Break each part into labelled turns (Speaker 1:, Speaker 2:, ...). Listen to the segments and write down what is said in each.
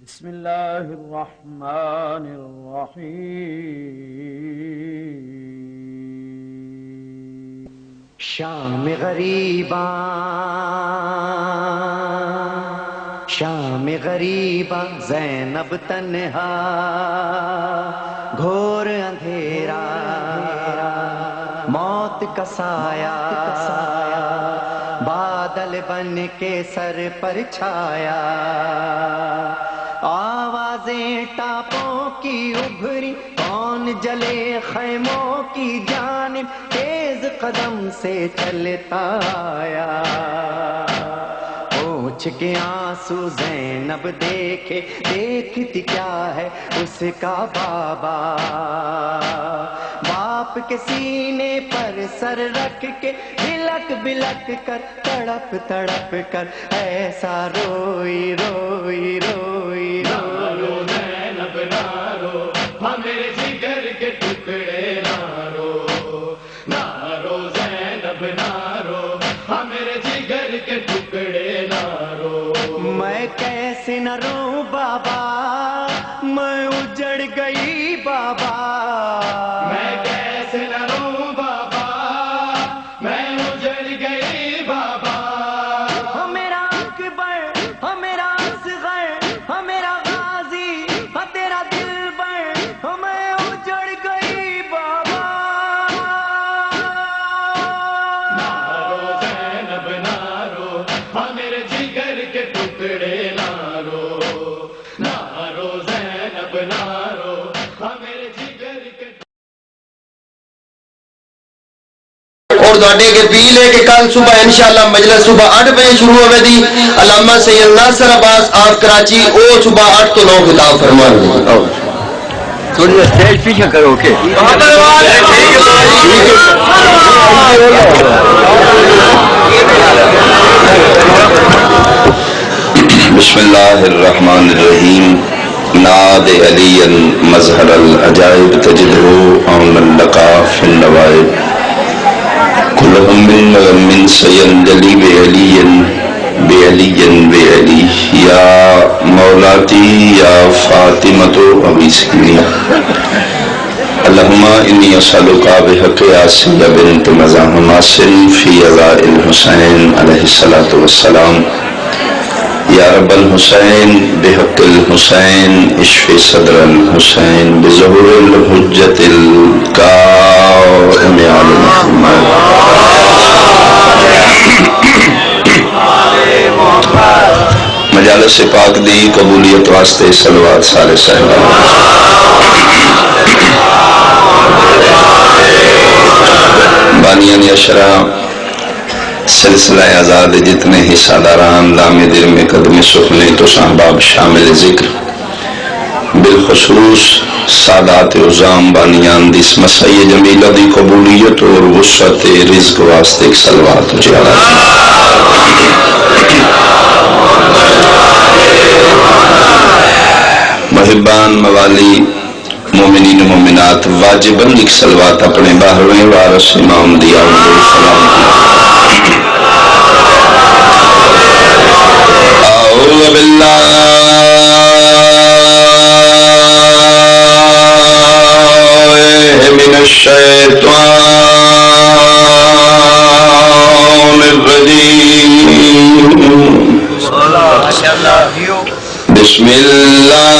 Speaker 1: بسم الله الرحمن الرحيم.
Speaker 2: شام غریباں زینب تنہا، گھور اندھیرا موت کا سایہ، بادل بن کے سر پر چھایا، آوازیں ٹاپوں کی ابھری، کون جلے خیموں کی جانب، تیز قدم سے چلتا آیا، پوچھ کے آنسو زینب دیکھے، دیکھتی کیا ہے اس کا بابا، باپ کے سینے پر سر رکھ کے بلک بلک کر، تڑپ تڑپ کر ایسا روئی روئی روئی
Speaker 3: رو زینب نہ رو، ہمیں جگر کے ٹکڑے نہ رو، نہ رو زینب نہ رو، ہمیں جگر کے ٹکڑے نہ رو.
Speaker 2: میں کیسے نہ روں بابا، میں اجڑ گئی بابا،
Speaker 3: میں کیسے نہ روں بابا، میں اجڑ گئی بابا.
Speaker 2: ہو میرا اکبر، ہو میرا اصغر، ہو میرا غازی، ہو تیرا دلبر، ہو میں اجڑ گئی بابا.
Speaker 3: نہ رو زینب نہ رو، ہمیں جگر کے ٹکڑے نہ رو، نہ رو زینب نہ رو، ہمیں جگر کے.
Speaker 4: اور دوڑے کے اپیل ہے کہ کل صبح انشاءاللہ مجلس صبح 8 بجے شروع ہوئے دی. علامہ سید ناصر عباس آپ کراچی او صبح 8 تو 9 خطاب فرمان دی.
Speaker 5: تھوڑی اسٹیج پیچھے کرو کہ
Speaker 4: بسم اللہ الرحمن الرحیم. ناد علی مظہر العجائب تجدہ عون اللقا فی النوائب، کلہم من سینجلی بعلی بعلی بعلی، یا مولاتی یا فاطمۃ ابی سکینی، اللہم انی اسألک بحق آسیہ بنت مزاحم آسن فی عزاء الحسین علیہ السلام، یا رب الحسین بحق الحسین اشف صدر الحسین بظہور الحجت القائم علی محمد. مجالس پاک دی قبولیت واسطے صلوات سارے صاحبان. بانیان اشرا سلسلہ آزاد جتنے حصہ داران دام دل میں قدم سخنے تو صحباب شامل ذکر، بالخصوص سادات عظام بانیان دی اس مسئلہ جمیلہ دی قبولیت اور وسعت رزق واسطے ایک صلوات اجارہ. محبان موالی مومنین و مومنات، واجباً ایک صلوات اپنے باہرویں وارث امام دیا علیہ السلام کی. اعوذ باللہ من الشیطان الرجیم، بسم اللہ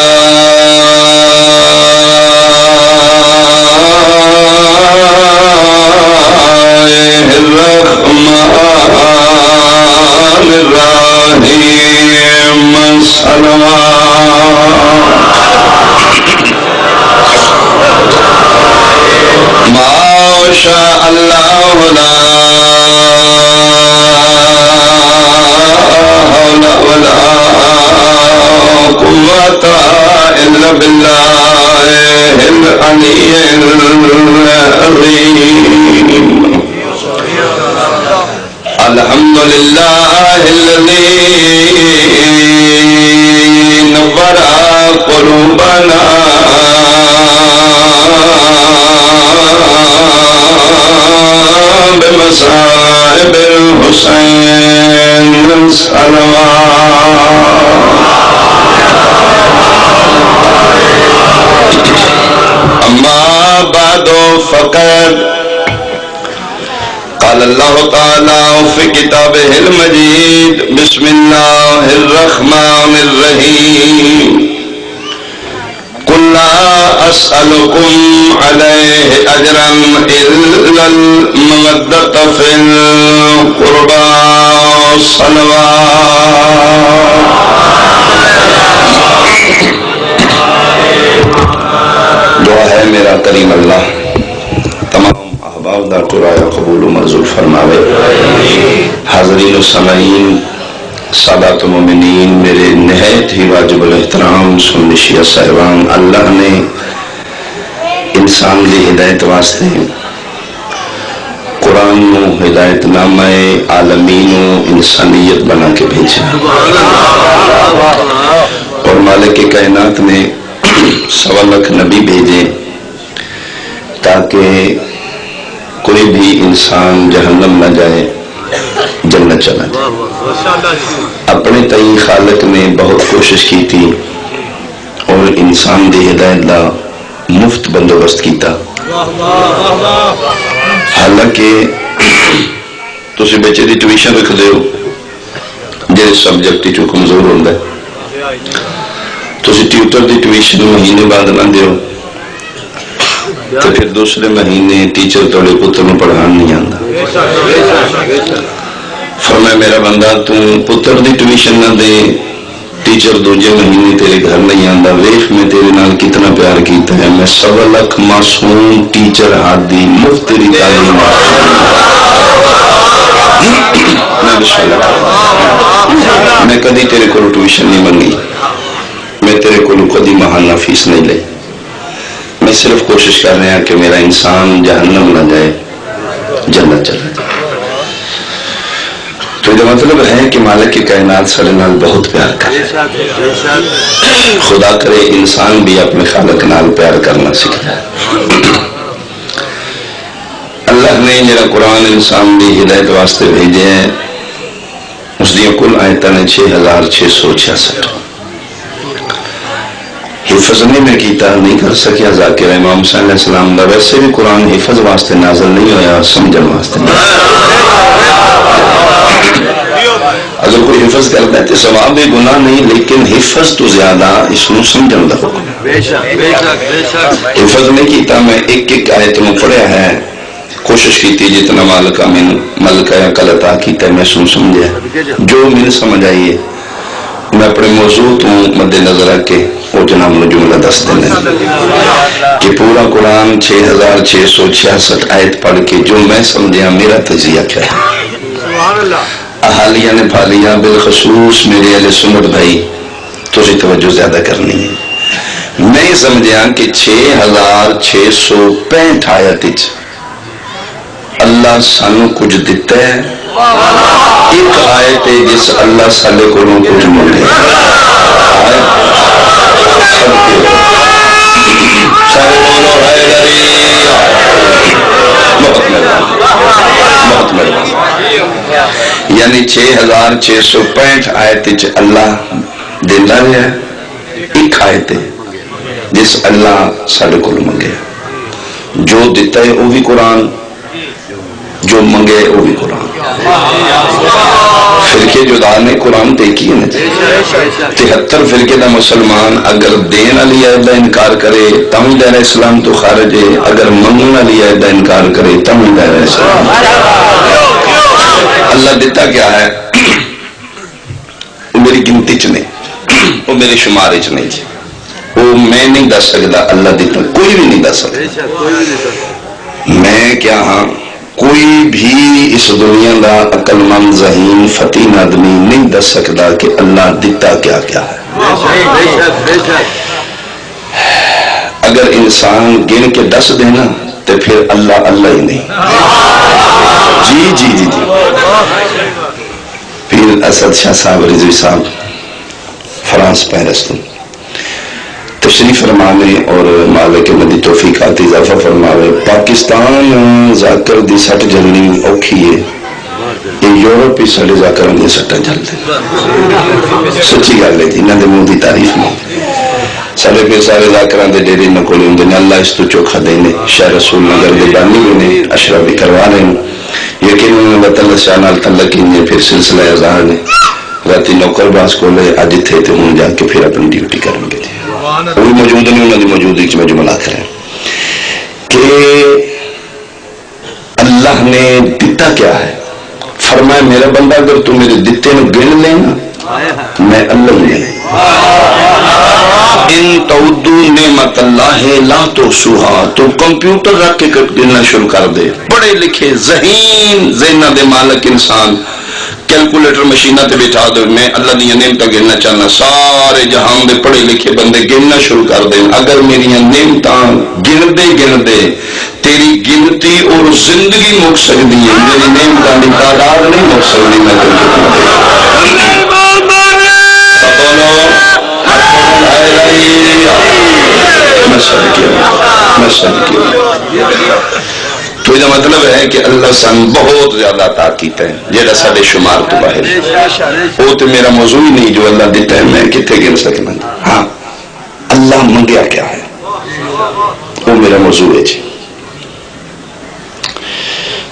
Speaker 4: الرحمن الرحیم. ما شاء اللہ لا حول ولا قوة الا باللہ العلی العظیم. الحمدللہ الذی نور قلوبنا بمصائب الحسین صلوات. فقد قال اللہ تعالی فی کتابہ المجید بسم اللہ الرحمن الرحیم قل لا اسألکم علیہ اجرا الا المودۃ فی القربى صلوات. دعا ہے میرا کریم اللہ تمام احباب دا قرآن قبول و منظور فرماوے. حاضرین و سامعین، سادات و مومنین، میرے نہایت ہی واجب الاحترام سنی شیعہ صاحبان، اللہ نے انسان کی ہدایت واسطے قرآن نو ہدایت نامہ عالمین و انسانیت بنا کے بھیجا، اور مالک کائنات نے 1.25 لاکھ نبی بھیجے تاکہ کوئی بھی انسان جہنم نہ جائے، جنت چلا جائے. اپنے تئیں خالق نے بہت کوشش کی تھی اور انسان دی ہدایت دا مفت بندوبست کیتا. حالانکہ تسی بچے دی ٹیوشن رکھ دے ہو جس سبجیکٹ چو کمزور ہوتا ہے، تسی ٹیوٹر دی ٹیوشن مہینے بعد نہ دیو تو پھر دوسرے مہینے ٹیچر توڑے پتر میں پڑھان نہیں آتا. فرمایا میرا بندہ تم پتر دی ٹیوشن نہ دے، ٹیچر دوجے مہینے تیرے گھر نہیں آتا. ویخ میں تیرے نال کتنا پیار کیتا ہے. میں 1.25 لاکھ معصوم ٹیچر ہاتھ دی مفت تیری تعلیم میں کدی تیرے کو ٹیوشن نہیں منگی، میں تیرے کو کدی ماہانہ فیس نہیں لے. میں صرف کوشش کر رہا کہ میرا انسان جہنم نہ جائے، جنت چلا جائے. تو یہ مطلب ہے کہ مالک کی کائنات سارے نال بہت پیار کرے. خدا کرے انسان بھی اپنے خالق نال پیار کرنا سیکھ جائے. اللہ نے جڑا قرآن انسان دی ہدایت واسطے بھیجے ہیں، اس دی کل آیتاں نے 6666. حفظ نہیں میں کیتا نہیں کر سکیا ذاکر امام حسین علیہ السلام دا. ویسے بھی قرآن حفظ واسطے نازل نہیں ہویا، سمجھن واسطے نہیں. اگر کوئی حفظ کرتا ہے تو ثواب بھی گناہ نہیں، لیکن حفظ تو زیادہ اس کو سمجھن دا حکم. حفظ نہیں کیتا، میں ایک ایک آیت میں پڑھیا ہے، کوشش کی تھی جتنا مالکہ من ملکہ یا کلتا کیتا ہے میں سمجھے جو من سمجھ آئیے. میں اپنے موضوع تو مد نظر رکھ کے وہ جناب نے جملہ دس دینے کہ پورا قرآن 6666 آیت پڑھ کے جو میں سمجھا میرا تجزیہ کیا ہے. احالیہ نے پھالیہ بالخصوص میرے اہل سنت بھائی تجھے توجہ زیادہ کرنی ہے. میں سمجھا کہ 6665 آیت اللہ سانو کچھ دیتا ہے. ایک آیت ہے جس اللہ سالے کو کچھ ملے. بہت مہربانی. یعنی 6665 آیت اللہ دینا ہے. ایک آیت ہے جس اللہ سالے کو منگے. جو دیتا ہے وہ بھی قرآن، جو منگے وہ بھی قرآن. فرقے جدا نے قرآن دیکھی ہے نا. 73 فرقے دا مسلمان اگر دین علی آیت دا انکار کرے تم دائرہ اسلام تو خارج ہے، اگر منگن علی آیت دا انکار کرے تم دائرہ اسلام. اللہ دیتا کیا ہے وہ میری گنتی چ نہیں، وہ میرے شمارے چ نہیں، وہ میں نہیں دس سکتا. اللہ دیتا کوئی بھی نہیں دس سکتا. میں کیا ہاں کوئی بھی اس دنیا دا عقل مند ذہین فتین آدمی نہیں دس سکتا کہ اللہ دیتا کیا کیا ہے. اگر انسان گن کے دس دینا تو پھر اللہ اللہ ہی نہیں. جی جی جی جی پیر اسد شاہ صاحب رضوی صاحب فرانس پیرس تو تشریف فرمانے اور مالک مدی توفیقات اضافہ فرماوے. پاکستان ذاکر دی سٹ جلنی اوکھی ہے، یہ یورپ ہی سڑے ذاکر دی سٹا جل دے. سچی گل ہے جی، انہاں دے منہ دی تعریف نہیں. سارے پھر سارے ذاکران دے ڈیری نکولے ہوں نے اللہ اس تو چوکھا دینے شاہ رسول نگر دے بانی ہونے اشرف بھی کروا رہے ہیں یقین انہوں نے بطلع شاہ تلقی نے پھر سلسلہ ازہار نے راتی نوکر باز کو لے آج تھے تھے ہوں جا کے پھر اپنی ڈیوٹی کریں گے تھے وہ بھی موجود نہیں انہوں نے موجود ایک میں جملہ کریں کہ اللہ نے دیتا کیا ہے فرمایا میرا بندہ اگر تو میرے دیتے میں گن لیں نا میں اللہ لیں ان تعدو نعمت اللہ لا تحصوها تو کمپیوٹر رکھ کے گننا شروع کر دے پڑھے لکھے ذہین ذہنہ دے مالک انسان کیلکولیٹر مشینہ تے بٹھا دے میں اللہ دی نعمتاں گننا چاہنا سارے جہان دے پڑھے لکھے بندے گننا شروع کر دیں اگر میری نعمتاں گن دے تیری گنتی اور زندگی مک سکتی ہے میری نعمتاں دی تعداد نہیں مک سکتی میں تو یہ مطلب ہے کہ اللہ سن بہت زیادہ عطا کیتا ہے جیڑا سارے شمار تو باہر وہ تو میرا موضوع ہی نہیں جو اللہ دیتا ہے میں کتنے گن سکنا ہاں اللہ منگیا کیا ہے وہ میرا موضوع ہے جی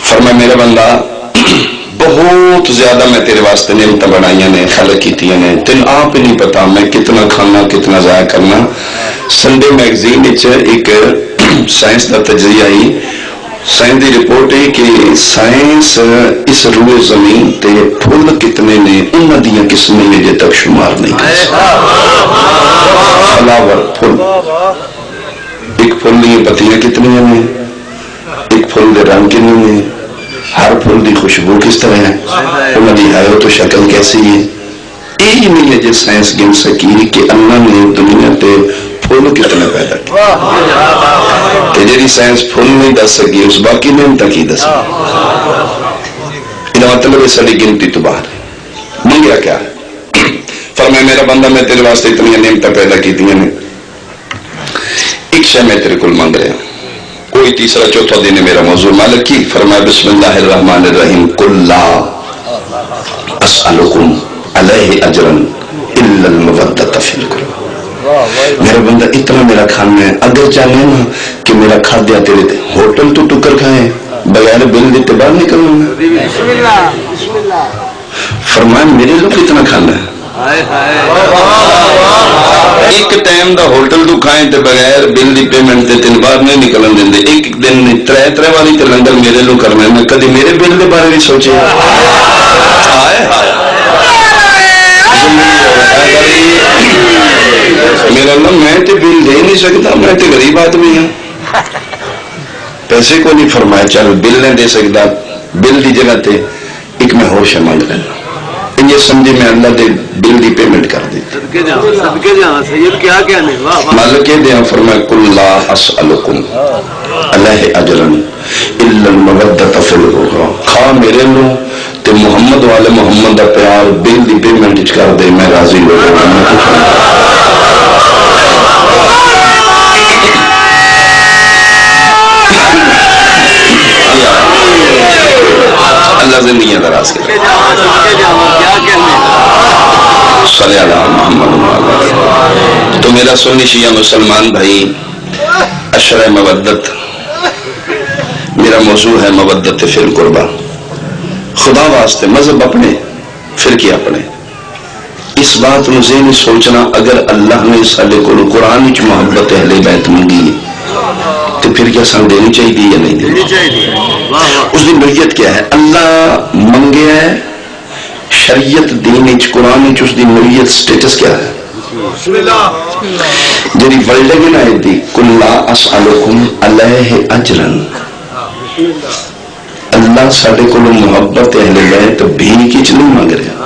Speaker 4: فرمایا میرا بندہ بہت زیادہ میں تیرے واسطے نعمتیں بنائیاں نے خلق کیتیاں نے تین آپ ہی نہیں پتا میں کتنا کھانا کتنا ضائع کرنا سنڈے میگزین ایک سائنس کا تجزیہ آئی سائنس کی رپورٹ ہے کہ سائنس اس روئے زمین تے پھول کتنے نے انہاں دیاں قسمیں نے تک شمار نہیں کر فلاور پھول ایک پھول دی پتیاں کتنی ہیں ایک پھول دے رنگ کتنے ہیں ہر پھول دی خوشبو کس طرح ہے انہاں دی ہے تو شکل کیسی ہے یہی نہیں ہے جس سائنس گن سکی کہ اللہ نے دنیا تے پھول کتنے پیدا کیا کہ جیڑی سائنس پھول نہیں دس سکی اس باقی نعمتاں کی دس یہ مطلب ہے ساری گنتی تو باہر ہے منگیا کیا ہے فرمایا میرا بندہ میں تیرے واسطے اتنی نعمتیں پیدا کی دیا نے ایک شے میں تیرے کل مانگ رہا کوئی تیسرا چوتھا دن ہے میرا موضوع مالک کی فرمایا بسم اللہ الرحمن الرحیم قل لا اسألکم علیہ اجرا الا المودۃ فی القربى میرا بندہ اتنا میرا کھانا ہے اگر چاہے نا کہ میرا کھا دیا تیرے ہوٹل تو ٹکر کھائے بغیر بل دیتے باہر نکلنا فرمایا میرے لوگ اتنا کھانا ہے ایک ٹائم دا ہوٹل تو کھائیں تے بغیر بل دی پیمنٹ تے تین باہر نہیں نکلن دیں دے ایک دن ترے والی تے لنگر میرے لوگ کرنا ہے میں کدی میرے بل دے بارے بھی سوچے میرا اللہ میں تے بل دے نہیں سکتا میں تے غریب آدمی ہوں پیسے کو نہیں فرمایا چل بل نہیں دے سکتا بل دی جگہ تے ایک میں ہوش ہے مانگ لینا یہ سمجھے میں اللہ دے بل دی پیمنٹ کر دی مالک کے دیا فرمایا قل لا اسألکم علیہ اجرا الا المودۃ فی القربى کھا میرے لو تے محمد والے محمد دا پیار بل دی پیمنٹ کر دے میں راضی ہو اللہ زندگیاں دراز کرے صلی اللہ محمد تو میرا سنی شیعہ مسلمان بھائی اشرح مودت میرا موضوع ہے مودت فی القربى خدا واسطے مذہب اپنے فرقے اپنے اس بات میں ذہن سوچنا اگر اللہ نے سالے کو قرآن کی محبت اہل بیت منگی تو پھر کیا سن دینی چاہیے یا نہیں دینی چاہیے اس کی نوعیت کیا ہے اللہ منگے ہے شریعت دین قرآن اس کی نوعیت سٹیٹس کیا ہے جی ورلڈنگ آئے دی قل لا اسألکم علیہ اجرا اللہ ساڑھے کو محبت اہل بیت بھی کچھ نہیں مانگ رہا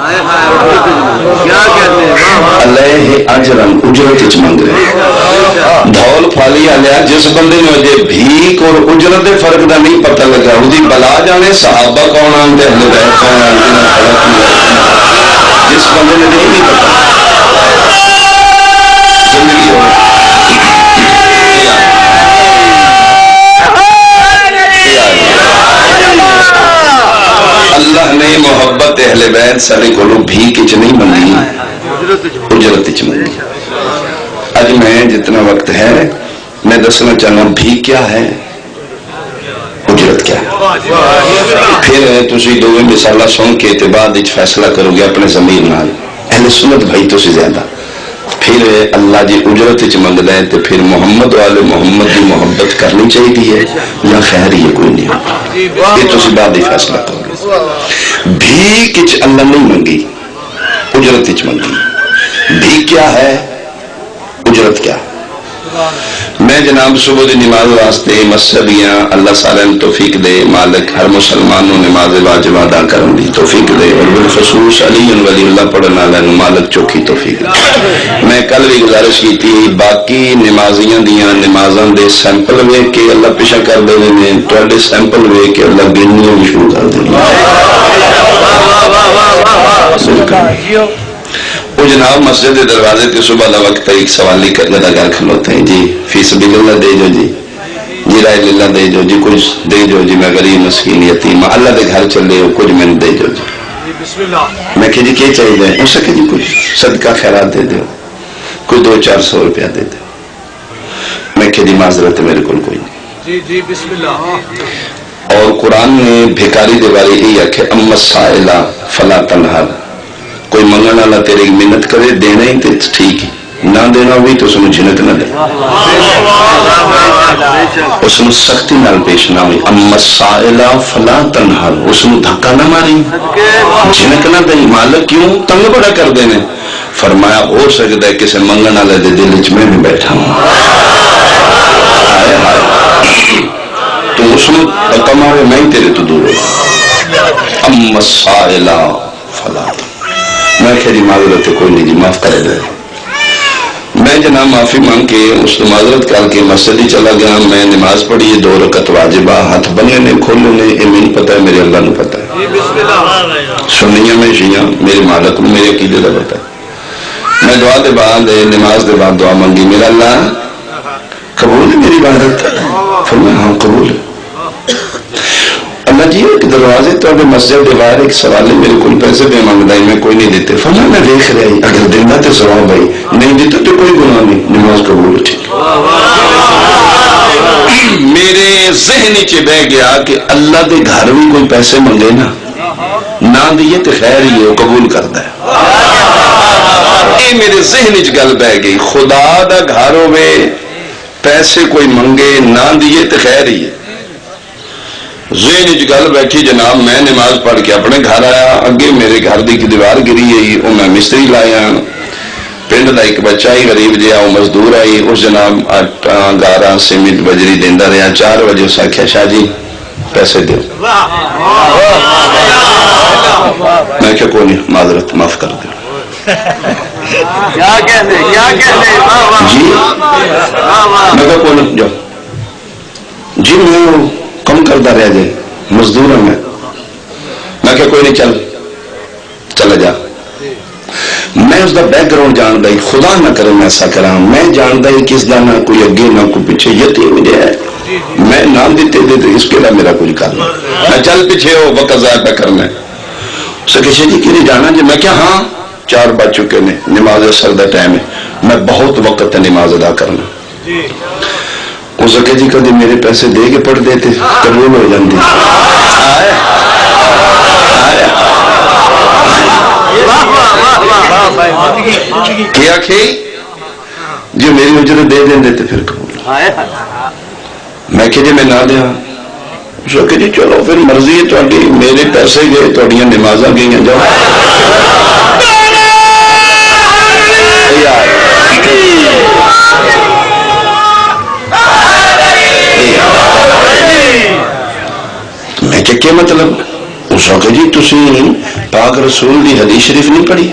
Speaker 4: علیہ اجرن اجرت کچھ مانگ رہا دھول پھالی آلیا جس بندے نے وجہ بھیک اور اجرت فرق دا نہیں پتہ لگا وہ دی بلا جانے صحابہ کون آنتے اہل بیت کون آنتے جس بندے نے نہیں پتہ زندگی ہو اللہ نے محبت اہل بیت سارے کو بھی کچھ نہیں منگی اجرت چ منگی اج میں جتنا وقت ہے میں دسنا چاہنا بھی کیا ہے، اجرت کیا ہے. پھر تسی دو مثالہ سن کے بعد فیصلہ کرو گے اپنے ضمیر نال. اہل سنت بھائی تو زیادہ پھر اللہ جی اجرت منگتا ہے تو پھر محمد والے محمد کی محبت کرنی چاہیے یا خیر ہی کوئی نہیں، یہ تسی بعد ہی فیصلہ کرو گے. بھی کچھ اللہ نہیں منگی، اجرت منگی. بھی کیا ہے، اجرت کیا. میں جناب صبح دی نماز واسطے مسجد گیا. اللہ سارے توفیق دے، مالک ہر مسلمان نو نماز واجب ادا کرن دی توفیق دے، اور بالخصوص علی ولی اللہ پڑھن والے نو مالک چوکھی توفیق دے. میں کل بھی گزارش کی تھی باقی نمازیاں دیاں نمازاں دے سیمپل ویکھ کے اللہ پیچھا کر دے نے، تواڈے سیمپل ویکھ کے اللہ گننیاں بھی شروع کر دے. وہ جناب مسجد کے دروازے تے صبح کا وقت ایک سوالی لگا کر کھلوتے ہیں، جی فی سبیل اللہ دے جو، جی رائے اللہ دے جو، جی کچھ دے جو، جی میں غریب مسکین یتیم اللہ دے گھر چلے ہو کچھ میں دے جو. میں کہ جی کیا چاہیے، اس کہ جی کچھ صدقہ خیرات دے دو، کوئی 200-400 روپیہ دے دو. میں کہ جی معذرت میرے کو کوئی نہیں. اور قرآن نے بھیکاری دے بارے یہی آکھے اما السائل فلا تنہر، کوئی منگن والا تیرے محنت کرے دینا ہی تو ٹھیک ہے، نہ دینا بھی تو اس میں جھنک نہ دے، اس میں سختی نال پیش نہ ہوئی. اما السائل فلا تنہر، اس میں دھکا نہ ماری، جھنک نہ دے. مالک کیوں تنگ بڑا کر دینے. فرمایا ہو سکتا ہے کسی منگن والے دے دل وچ میں بھی بیٹھا ہوں، تو اس میں دھکا مارے میں ہی تیرے تو دور ہو. اما السائل فلا تنہر، میں کہ جی معذرت کوئی نہیں جی معاف کرے دے. میں جناب معافی مانگ کے اس کو معذرت کر کے مسجد ہی چلا گیا. میں نماز پڑھی 2 رکعت واجبہ، ہاتھ بنے نے کھولے نے، یہ نہیں پتا ہے میرے اللہ نے پتا ہے، سنیاں میں شیعہ میرے مالک کو میرے عقیدے کا پتا ہے. میں دعا دے بعد نماز دے بعد دعا مانگی، میرا اللہ قبول ہے میری عبادت؟ فرمایا ہاں قبول ہے. اللہ جی ایک دروازے تو مسجد کے باہر ایک سوال ہے، میرے کوئی پیسے پہ مانگتا میں کوئی نہیں دیتے. فرمایا میں دیکھ رہی اگر دینا تو سوال بھائی، نہیں دیتے تو کوئی گناہ نہیں، نماز قبول ہے. ٹھیک میرے ذہن چ بہ گیا کہ اللہ دے گھر بھی کوئی پیسے منگے نا، نہ دیے تو خیر ہی ہے، وہ قبول کرتا ہے. یہ میرے ذہن چ گل بہ گئی، خدا دا گھر ہوے پیسے کوئی منگے نہ دیے تو خیر ہی ہے. ذہن چ گل بیٹھی جناب. میں نماز پڑھ کے اپنے گھر آیا، اگے میرے گھر کی دیوار گری ہے، وہ میں مستری لایا. پنڈ کا ایک بچہ ہی غریب جہا وہ مزدور آئی، اس جناب آٹا گارا سیمنٹ بجری دینا رہا. 4 بجے اس آخیا شاہ جی پیسے دو. میں کیا کوئی نہیں معذرت معاف کر دو. جی میں کیا کوئی نہیں جاؤ جی میں کم کرتا رہ جائے مزدور ہوں میں کہ کوئی نہیں چل جا. میں اس دا بیک گراؤنڈ جانتا ہی، خدا نہ کرے میں ایسا کرا، میں جانتا ہی کس دا نہ کوئی اگے نہ کوئی پیچھے، یتیم ہے میں نام دیتے اس کے لیے میرا کوئی کام نہیں. میں چل پیچھے ہو وقت ضائع پہ کرنا ہے. اسے کسی جی کہ جانا جی، میں کیا ہاں 4 بج چکے نے، نماز اثر دا ٹائم ہے، میں بہت وقت ہے نماز ادا کرنا. اس کے جی کدی میرے پیسے دے کے پڑھ دیتے قبول ہو جاندی. کیا جی میری اجرت دے دیں دیتے پھر قبول. میں کہ جی میں نہ دیا. اس کہ جی چلو پھر مرضی ہے تھوڑی، میرے پیسے گئے تھوڑیاں نمازاں گئی جاؤ. میں کیا مطلب؟ اس وقت جی تسی پاک رسول دی حدیث شریف نہیں پڑھی؟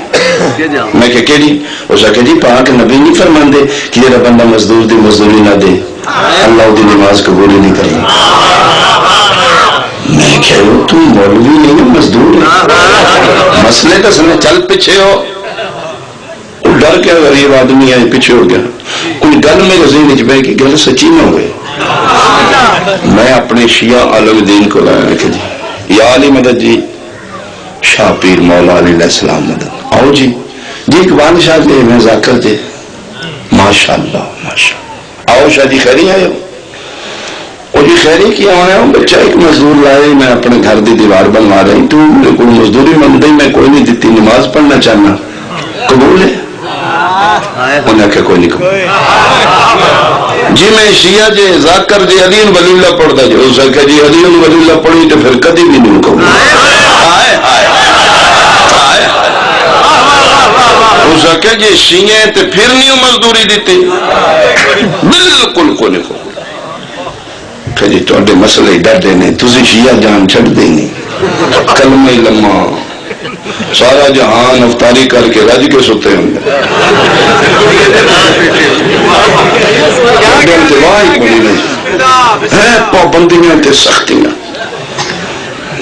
Speaker 4: میں کہ جی اس وقت جی پاک نبی نہیں فرماندے کہ یہ بندہ مزدور دی مزدوری نہ دے اللہ دی نماز قبول نہیں کرنا. میں کہہ رہا تم مولوی نہیں مزدور ہے، مسئلے تو سنے چل پیچھے ہو. ڈر کیا غریب آدمی آئے پیچھے ہو گیا. کوئی گل میرے ذہن چ بہ کہ گل سچی نہ ہوئے. میں اپنے شیعہ عالم دین کو لایا کہ جی یا علی مدد جی شاہ پیر مولا علی علیہ السلام مدد آؤ جی اقبال شاہ جی میں ذاکر جی ماشاءاللہ ماشاءاللہ. آؤ شادی خیری آئے ہو. وہ جی خیری کیا آیا ہوں بچہ ایک مزدور لائے میں اپنے گھر دی دیوار بنوا رہی تو میرے کو مزدوری منگ دی میں کوئی نہیں دیتی نماز پڑھنا چاہنا قبول ہے. انہیں آخیا کوئی نہیں قبول. جی میں شیعہ جی ذاکر جی علی ولی اللہ پڑھتا جی اس آخیا جی علی ولی اللہ پڑھی تو پھر کدی بھی نہیں قبول. اس آخیا جی شیعہ تو پھر نہیں مزدوری دیتی بالکل کوئی نہیں قبول. کہ جی تھوڑے مسئلے ڈرتے نے تسی شیعہ جان چھڑ دینی کلمہ لما سارا جہان افطاری کر کے رج کے ستے ہوں پابندیاں تے سختیاں.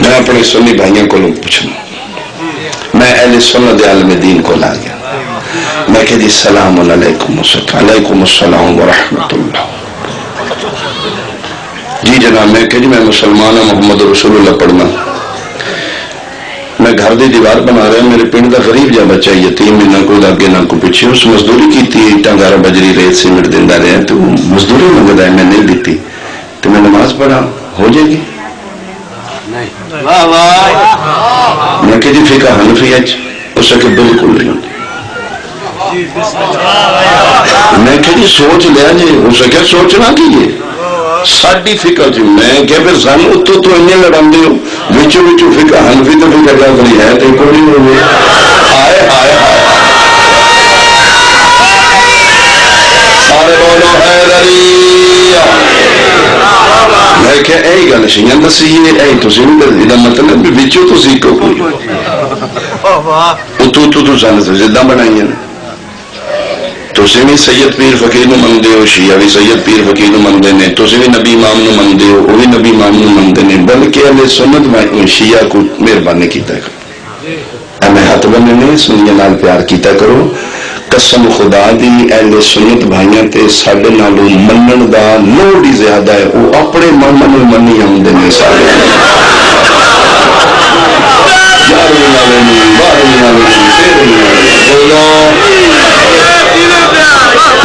Speaker 4: میں اپنے سنی بھائیوں کو پوچھنا میں اہل سنت عالم دین کو لا گیا میں کہ جی السلام علیکم علیکم السلام ورحمۃ اللہ. جی جناب میں کہ جی میں مسلمان ہوں محمد رسول اللہ پڑھنا میں گھر دی دیوار بنا رہا میرے پنڈ دا غریب جا بچہ یتیم نہ کوئی لاگے نہ کوئی پیچھے اس مزدوری کی تھی اٹا گارا بجری ریت سیمنٹ دیندا رہا تو مزدوری منگتا ہے میں نہیں دیتی تو میں نماز پڑھا ہو جائے گی. میں کہ جی فقہ حنفی ہے اس کے بالکل نہیں ہوتی. میں کہ جی سوچ لیا جی اس کے سوچنا کیجیے ساڑی فکر جی میں کہ پھر سن اتو تو انہیں لڑان دے ہو وچو وچو فکر حنفی تو فکر لگنی ہے تو کوئی نہیں ہوئے. آئے آئے آئے سارے بولو حیدری. میں کہ اے گل شیئں دسی ہے اے تو سن دے مطلب بھی وچو تو سیکھو کوئی اتو تو سن سے زدہ بنائی ہیں تو بھی سید پیر فقیر نو منگتے ہو شیعہ بھی سید پیر فقیر نو منگتے ہیں تو بھی نبی امام نو منگتے ہو وہ بھی نبی امام نو منگتے ہیں بلکہ اہل سنت میں شیعہ کو مہربانی کیتا کرو ہمیں ہاتھ بنے نہیں سنیے نال پیار کیتا کرو. قسم خدا دی اہل سنت بھائیاں تے ساڈے نالوں منن دا لوڈ ہی زیادہ ہے وہ اپنے من نو منی آندے نے سارے یارویں والے نہیں بارویں والے نہیں تیرہویں والے بولو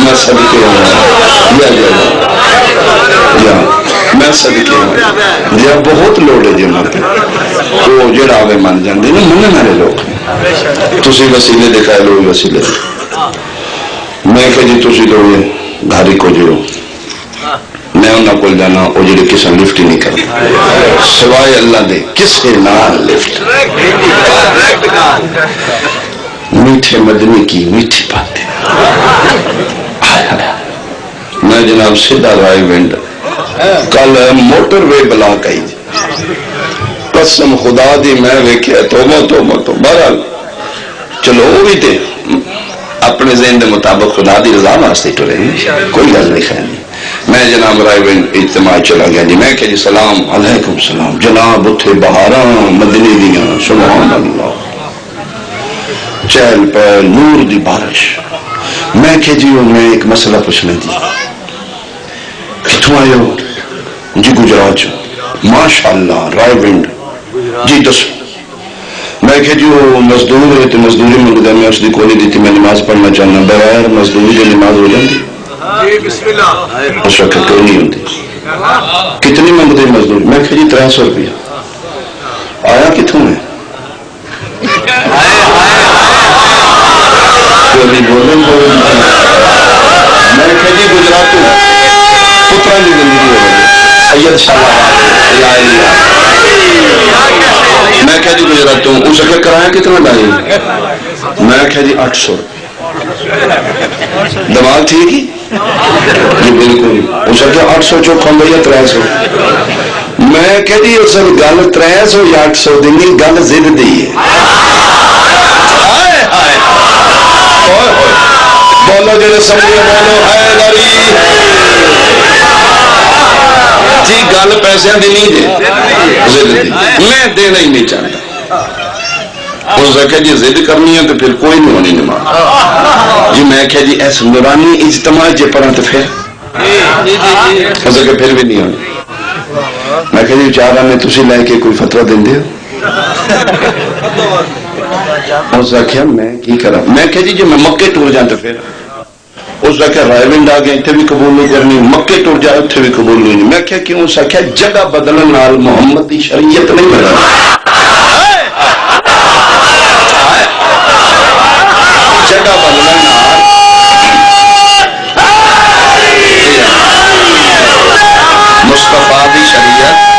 Speaker 4: میں صدقے ہوں یا میں صدقے ہوں یا بہت لوڑے جی ماتے وہ جڑا آوے مان جاندے نا منن والے لوگ تسی وسیلے دکھائے لوگ وسیلے میں کہ جی تسی لوگ گھاری کو جڑو میں انہاں کو جانا وہ جڑے کسا لفٹ ہی نہیں کرتا سوائے اللہ دے کسے نال لفٹ. میٹھے مدنی کی میٹھی باتیں میں جناب سیدھا رائے وینڈ کل موٹر وے بلاک آئی قسم خدا دی میں ویکھیا توبہ بہرحال چلو وہ بھی تے اپنے ذہن دے مطابق خدا دی رضا واسطے ٹرے کوئی گل نہیں خیر. میں جناب رائے وینڈ اجتماع چلا گیا جی میں کہ جی سلام علیکم سلام جناب اتھے بہاراں مدنی دیاں سبحان اللہ چہل پہل نور دی بارش. میں کہ جی میں ایک مسئلہ پوچھنے دی کتوں آئے ہو جی گجرات جو ماشاءاللہ رائے ونڈ جی دس. میں کہ جی وہ مزدور ہے تو مزدوری منگتا میں اس دی کوئی دیتی میں نماز پڑھنا چاہنا بغیر مزدوری جو نماز ہو جاتی اس وقت کوئی نہیں ہوتی. کتنی منگتے مزدوری میں کہ جی 300 روپیہ آیا کتوں ہے میں کہ جی گجرات پترا کی زندگی ہو گئی سید شاہ میں کہ جی گجرات اس کے کرایہ کتنا ڈالی میں کہ جی 800 دماغ ٹھیک ہی جی بالکل اس کے 800 چوک ہوں گئی 300 میں کہ جی اس گل 300 یا 800 دینی گل زد دی ہے بولو جڑے سمجھے بولو حیدری جی گل پیسے دی نہیں دے میں دینا ہی نہیں چاہتا. اس نے کہا جی ضد کرنی ہے تو پھر کوئی نہیں ہونی نماز جی میں کہا جی ایس نورانی اجتماع جے پڑھا تو پھر اس نے کہا پھر بھی نہیں ہونی. میں کہا جی چار آنے تسی لائے کے کوئی فتوہ دیں دے اس نے کہا میں کی کرا میں کہا جی میں مکے ٹور جانتا پھر اس کا کیا رائے ونڈ آ گیا اتنے بھی قبول نہیں کرنی مکے ٹر جائے اتنے بھی قبول نہیں میں کیا کیوں اس آخیا جگہ بدلن نال محمد کی شریعت نہیں بدل جگہ بدلن مصطفیٰ دی شریعت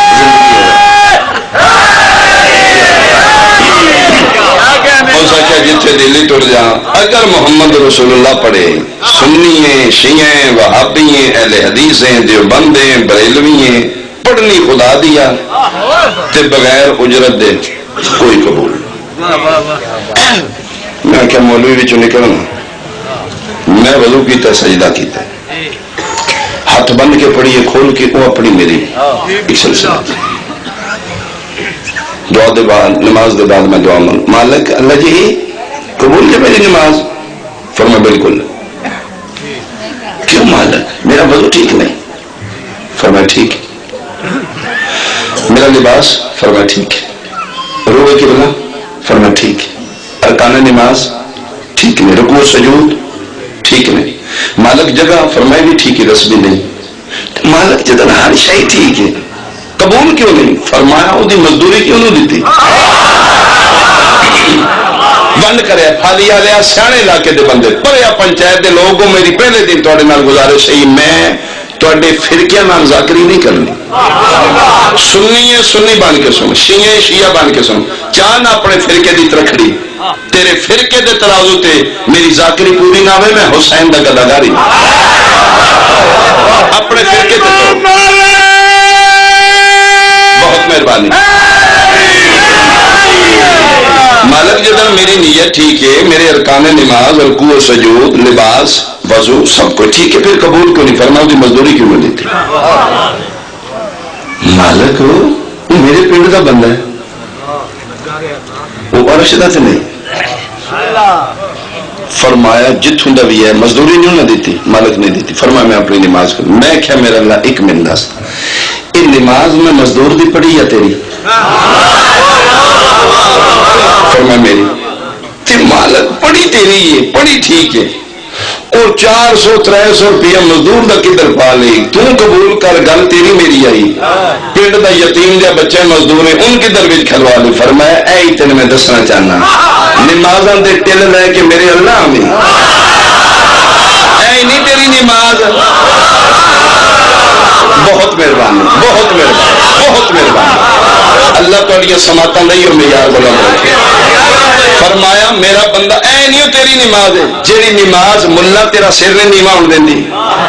Speaker 4: زندگی جتھے دلی ٹر جا اگر محمد رسول اللہ پڑھے سنی ہیں شیعہ وہابی ہیں اہل حدیث ہیں دیوبند ہیں بریلوی ہیں پڑھنی خدا دیا تے بغیر اجرت دے کوئی قبول میں کیا مولوی بھی نکلنا میں وضو کیتا سجدہ کیتا ہاتھ بند کے پڑھیے کھول کے وہ اپنی میری ایک سلسلہ دعا دے بعد نماز دے بعد میں دعا مالک اللہ جی قبول ہے میری نماز فرما بالکل کیوں مالک میرا وضو ٹھیک نہیں فرما ٹھیک میرا لباس فرما ٹھیک روے کی بلا فرما ٹھیک ارکان نماز ٹھیک نہیں رکوع سجود ٹھیک نہیں مالک جگہ فرمائے بھی ٹھیک ہے رس بھی نہیں مالک جدن ہر شاہی ٹھیک ہے قبول کیوں نہیں فرمایا وہ دی مزدوری کیوں نہیں دیتی بند کرے پھالیا لیا سیانے علاقے دے بندے پریا پنچایت دے لوگوں میری پہلے دن توڑے نال گزارش ہے میں توڑے فرقیاں نال ذاکری نہیں کرنی سنی ہے سنی بن کے سن شیعہ شیعہ بن کے سن چاند اپنے فرقے دی ترکھڑی تیرے فرقے دے ترازو تے میری ذاکری پوری نہ ہوئے میں حسین دا گداگاری اپنے فرقے تے تو بہت مہربانی مالک جدن میری نیت ٹھیک ہے میرے ارکان نماز رکوع سجود لباس وضو سب کو ٹھیک ہے پھر قبول کیوں نہیں فرماؤ دی مزدوری کیوں نہیں دیتی مالک وہ میرے پنڈ کا بندہ ہے وہ ارشدہ سے نہیں فرمایا جتوں دا بھی ہے مزدوری نہیں نہ دیتی مالک نہیں دیتی فرمایا میں اپنی نماز کروں میں کیا میرا اللہ ایک منٹ دس یہ نماز میں مزدور دی پڑھی یا تیری فرمایا میری تے مالک پڑھی تیری ہے پڑھی ٹھیک ہے اور 400-300 روپیہ مزدور دا کدھر پا لے تو قبول کر گل تیری میری آئی پنڈ دا یتیم جا بچے مزدور ہیں ان کدھر بھی کھلوا لے فرمایا اے ہی تین میں دسنا چاہنا نمازاں دے ٹل لے کے میرے اللہ میں اے نہیں تیری نماز بہت مہربانی بہت مہربانی بہت مہربانی اللہ تعالیٰ سماتا نہیں اور معیار بلند رکھے فرمایا میرا بندہ اے نہیں تیری نماز ہے جیڑی نماز ملا تیرا سر نے نیوا ہون دیندی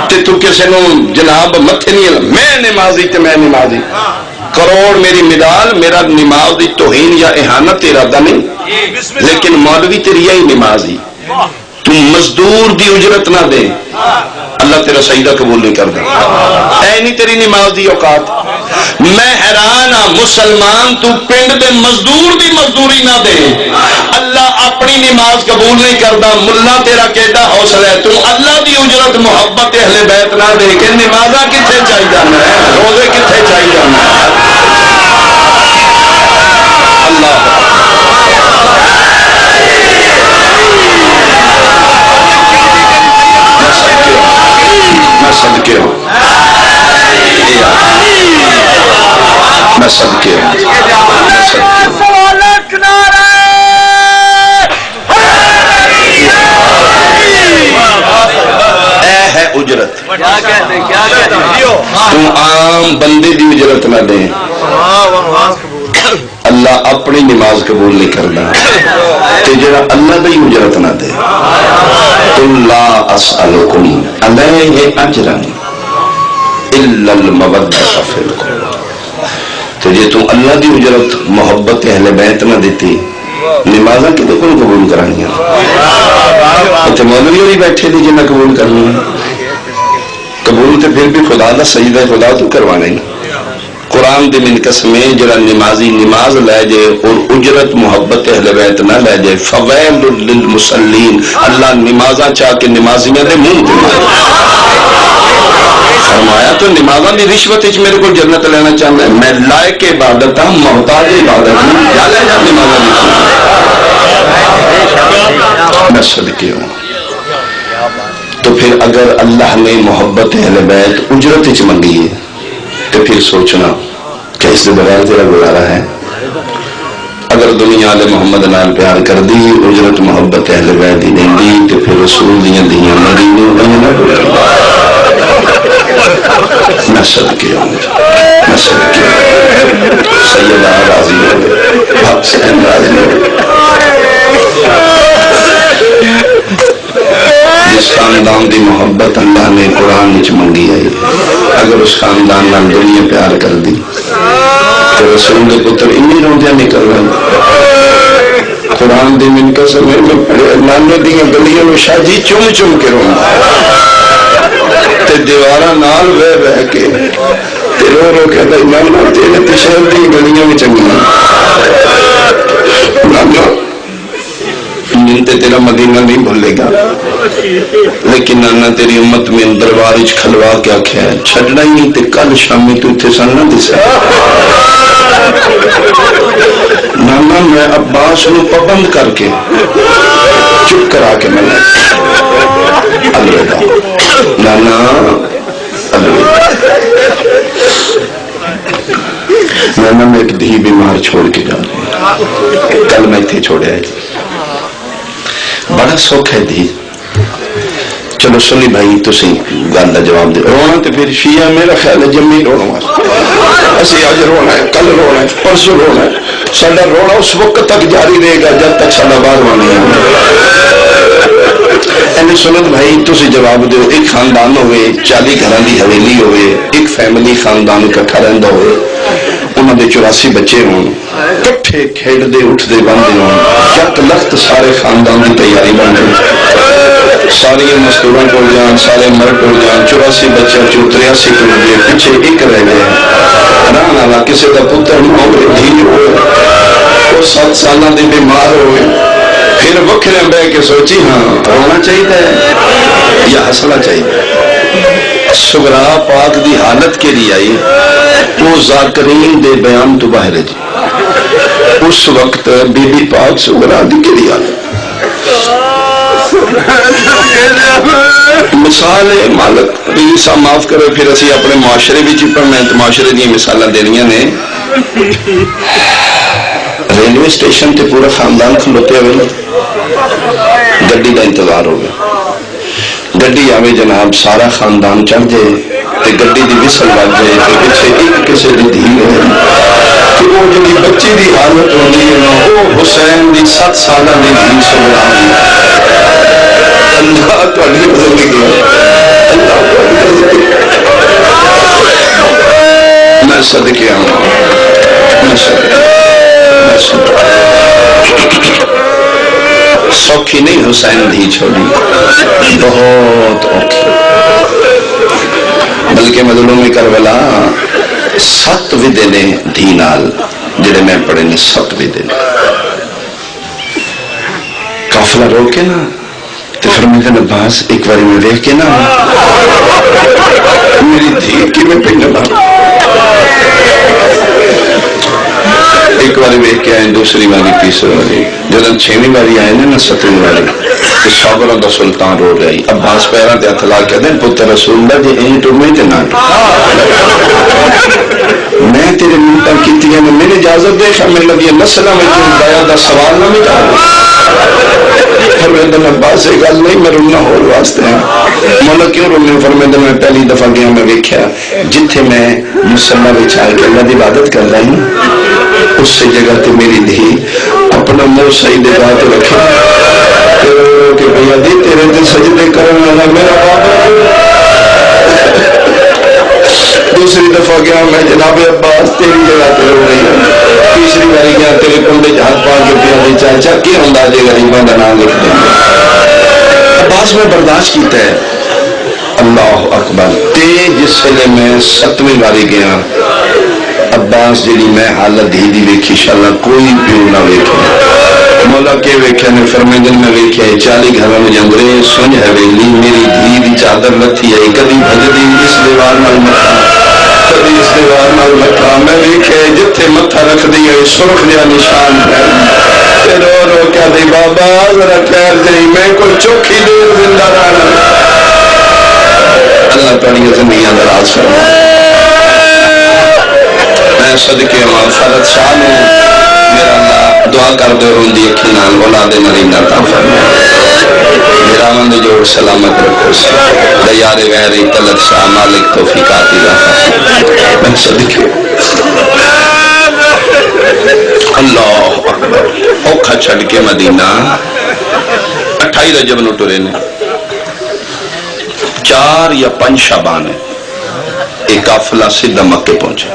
Speaker 4: تے تو کسے نو جناب متھے نہیں میں نمازی تے میں نمازی کروڑ میری مدال میرا نماز دی توہین یا اہانت ارادہ نہیں لیکن مولوی تیری ہی نمازی تم مزدور دی اجرت نہ دے اللہ تیرا سجدہ قبول نہیں کرتا اے نہیں تیری نماز دی اوقات میں حیران ہاں مسلمان تو پنڈ دے مزدور دی مزدوری نہ دے اللہ اپنی نماز قبول نہیں کرتا ملا تیرا کیڈا حوصلہ ہے تم اللہ دی اجرت محبت اہل بیت نہ دے کہ نمازاں کتنے چاہیے جانا ہے روزے کتنے چاہیے جانا ہے اللہ صدقے ہوں میں صدقے ہوں اے ہے اجرت تم عام بندے دی اجرت نہ دیں اللہ اپنی نماز قبول نہیں کرنا تے جڑا اللہ دی اجرت نہ دے قل لا اسألکم علیہ اجرا الا المودۃ فی القربى تو جے تم اللہ دی اجرت محبت اہل بیت نہ دیتی نمازاں کدے کون قبول کرانی ہیں تے مولوی ہوئی بیٹھے دی جنہ قبول کرنی ہے قبول تے پھر بھی خدا دا سجدہ خدا تو کروانا ہی قرآن دے من قسمیں جڑا نمازی نماز لے جائے اور اجرت محبت اہل بیت نہ لے جائے فویل للمصلین اللہ نمازاں چاہ کے نمازیاں دے منہ دے فرمایا تو نمازاں دی رشوت اچ میرے کو جنت لینا چاہتا ہے میں لائق عبادت ہوں محتاج عبادت ہوں یا لے جا نمازاں دی میں صدقے ہوں تو پھر اگر اللہ نے محبت اہل بیت اجرت چ منگی ہے تو پھر سوچنا کہ اس کے بغیر تیرا گزارا ہے. اگر دنیا دے محمد نال پیار کر دی اجرت محبت اہل بیت دی نہیں دی تو پھر رسول دیاں دیاں مری نہیں نہ میں صدقے ہوں میں صدقے سیدہ راضی ہو حسین راضی ہو. جس خاندان دی محبت اللہ نے قرآن وچ منگی ہے اگر اس خاندان نال دنیا پیار کر دی تو رسول دے پتر انہی روندیاں نکل رہے. قرآن دی من قسم میں پڑھے نانے دیاں گلیاں میں شاجی چم چم کے روندا تے دیواراں نال بہ کے تے رو رو کے دا نانا تیرے پچھل دی گلیاں میں چنگیاں نانا تے تیرا مدینہ نہیں بھولے گا لیکن نانا تیری امت میں دربار کھلوا کے آخیا ہے چھڈنا ہی نہیں تے کل شامی تو اتنے سن نہ دسا. نانا میں عباس نو پابند کر کے چپ کرا کے میں الوداع نانا الوداع. نانا میں ایک دھی بیمار چھوڑ کے جا رہی کل میں اتنے چھوڑے آئے بڑا سوکھ ہے دی. چلو سنی بھائی تسی گل کا جواب دے. رونا تو پھر شیعہ میرا خیال ہے جمی رونا اسی اج رونا ہے کل رونا ہے پرسوں رونا ہے. ساڈا رونا اس وقت تک جاری رہے گا جب تک ساڈا بارواں نہیں ہوگا. سنت بھائی تسی جواب دو. ایک خاندان ہوئے 40 گھراں دی حویلی ہوئے ایک فیملی خاندان اکٹھا رہندا ہوئے انہوں دے 84 بچے ہوں کٹھے کھیڈ دے اٹھ دے بندے ہوں یک لخت سارے خاندان کی تیاری بن گئی. ساری مستوراں ٹر جان سارے مرد ٹر جان 84 بچے 83 ٹر گئے پیچھے ایک رہ گئے. رہن والا کسی کا پتر نہ ہوئے دھی ہوئے وہ 7 سالوں کے بیمار ہوئے. پھر وکھرے بہ کے سوچی ہاں رونا چاہیے یا ہسنا چاہیے. سغرا پاک دی حالت کے لیے آئی وہ ذاکرین دے بیان تو باہر جی. اس وقت بی بی پاک سغرا دی کے لیے آئی مثال مالک عیسا معاف کرے. پھر اسی اپنے معاشرے بھی پڑھنا ہے معاشرے دیا مثال دینیا نے. ریلوے اسٹیشن تے پورا خاندان کھلوتے ہوئے گڈی کا انتظار ہو گیا. گڈی آوے جناب سارا خاندان چڑھ جائے تے گڈی دی وسل بج جائے تے پیچھے ایک کسی دی دھی ہو کہ وہ جی بچی دی حالت ہوتی ہے وہ حسین دی 7 سالہ دی دھی سغرا دی. اللہ تہاڈی زندگی اللہ میں صدقے آؤں میں صدقے سوکھی نہیں حسین دھی چھوڑی بہت اوکھی. بلکہ مظلوم کربلا 7 ودے نے دھی نال جڑے میں پڑھے نے 7 ودے نے قافلہ روک کے نا تو فرمایا عباس ایک بار میں دیکھ کے نا میری دھی کی میں پہنے لا. ایک باری ویک کے آئے دوسری باری تیسری باری جب 6ویں باری آئے نا 7ویں باری تو صابروں دا سلطان رو رہی. عباس پیران تے ہتھ لا کے دیں پتر رسول اللہ جی این ٹومے تے نہ میں تیرے منتاں کیتیاں نے میری اجازت دے میں لگی مسئلہ میں تو دیا دا سوال نہ مٹا. فرمیدن عباس ایک گل نہیں میں رونا ہور واسطے ہیں. مولا کیوں رونے؟ فرمیدن میں پہلی دفعہ گیا میں دیکھا جتھے میں مسلح بچھا کے اللہ دی عبادت کر رہی ہوں اس سے جگہ تے میری دھی اپنا منہ صحیح دے بات رکھے کہ بھیا دی تیرے دل سجدے کرنے والا میرا بابا. دوسری دفعہ گیا میں جناب عباس تیری جگہ پہ رو رہی ہوں. تیسری باری گیا تیرے کندے ہاتھ پا کے پیا دی چاچا کی ہوندا جے غریباں دا نام لکھ دیں. عباس میں برداشت کیتا ہے. اللہ اکبر. تے جس ویلے میں 7ویں باری گیا عباس جی میں حالت دھی دی ویکھی انشاءاللہ کوئی پیو نہ ویکھے. مولا کے ویکھیا نے فرمیدن میں ویکھیا 40 گھروں میں جنگرے سنج حویلی میری دھی دی چادر لتھی ہے کدی بھجدی اس دیوار نال مٹھا کدی اس دیوار نال مٹھا. میں ویکھیا جتھے متھا رکھ دی ہے سرخ جا نشان ہے. رو رو کیا دی بابا ذرا ٹھہر جائی میں کوئی چوکھی دیر زندہ رہنا تھوڑی زندگیاں دراز فرما میں صدقے امام فرد شاہ نے میرا اللہ دعا کر دے روندی اکھی نال اولاد نرینہ عطا فرما میرا مند جوڑ سلامت رکھو دیار غیر طلت شاہ مالک توفیقات عطا میں صدقے اللہ اکبر اوکھا چھڑ کے مدینہ 28 رجب نو ٹرے نے 4 یا 5 شعبان ہے ایک قافلہ سیدھا مکے پہنچے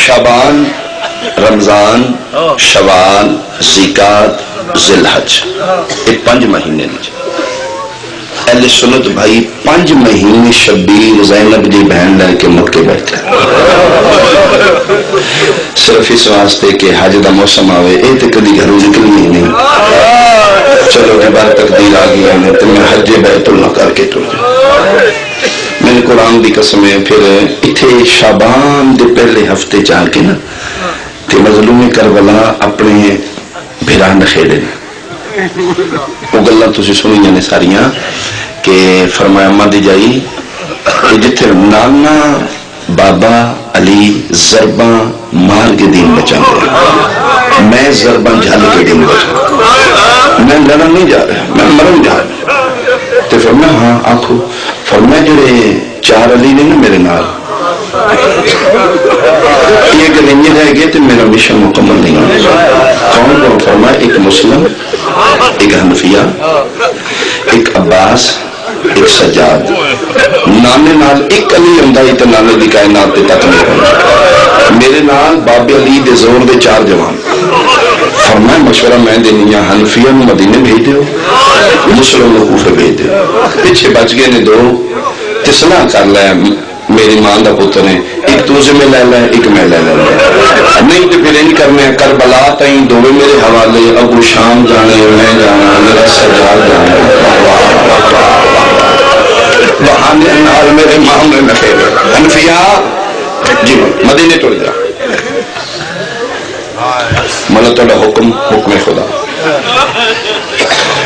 Speaker 4: شعبان رمضان شوال ذیقعد ذوالحج یہ 5 مہینے نیچے اہل سنت بھائی 5 مہینے شبیر زینب دی بہن لے کے مکے بیٹھے صرف اس واسطے کہ حج دا موسم آوے اے تے کدی گھروں نکلنی نہیں چلو کہ بار تقدیر آ گئی ہے تو میں حج بیت اللہ کر کے ٹر جاؤں میں نے قرآن دی قسم ہے پھر اتھے شعبان دے پہلے ہفتے چاہ کے نا تے مظلوم کربلا اپنے بھیران خیڑے وہ گلہ تسی سنی جانے ساریاں کہ فرمایا ماں دی جائی جتھے نانا بابا علی ضرباں مار کے دین بچا دیا میں ضرباں جھل کے دین بچا میں لڑن نہیں جا رہا میں مرن جا رہا تو فرمایا ہاں آنکھو فرمایا جڑے 4 علی نے نا میرے نال یہ اگر نہیں رہ گئے تو میرا مشن مکمل نہیں ہونا کون کون فرمایا ایک مسلم ایک حنفیہ ایک عباس ایک سجاد نانے نال ایک علی امدائی تو نانے دی کائنات تے تک نہیں پہنچا میرے نال باب علی دے زور دے 4 جوان فرمایا مشورہ میں دینیا حنفیہ نو مدینے بھیج دیو مسلم نو کوفے بھیج دیو پیچھے بچ گئے نے 2 تسلا کر لیا میری ماں دا پتر نے ایک توزے میں لے لے ایک میں لے لے نہیں تو پھر نہیں کرنے کربلا تائیں دووے میرے حوالے ابو شام جانے میں جانا میرا سجاد جانا بہانے نال میرے ماں میں نکھے حنفیہ جی مدینے ٹر جا ملا توڑا حکم خدا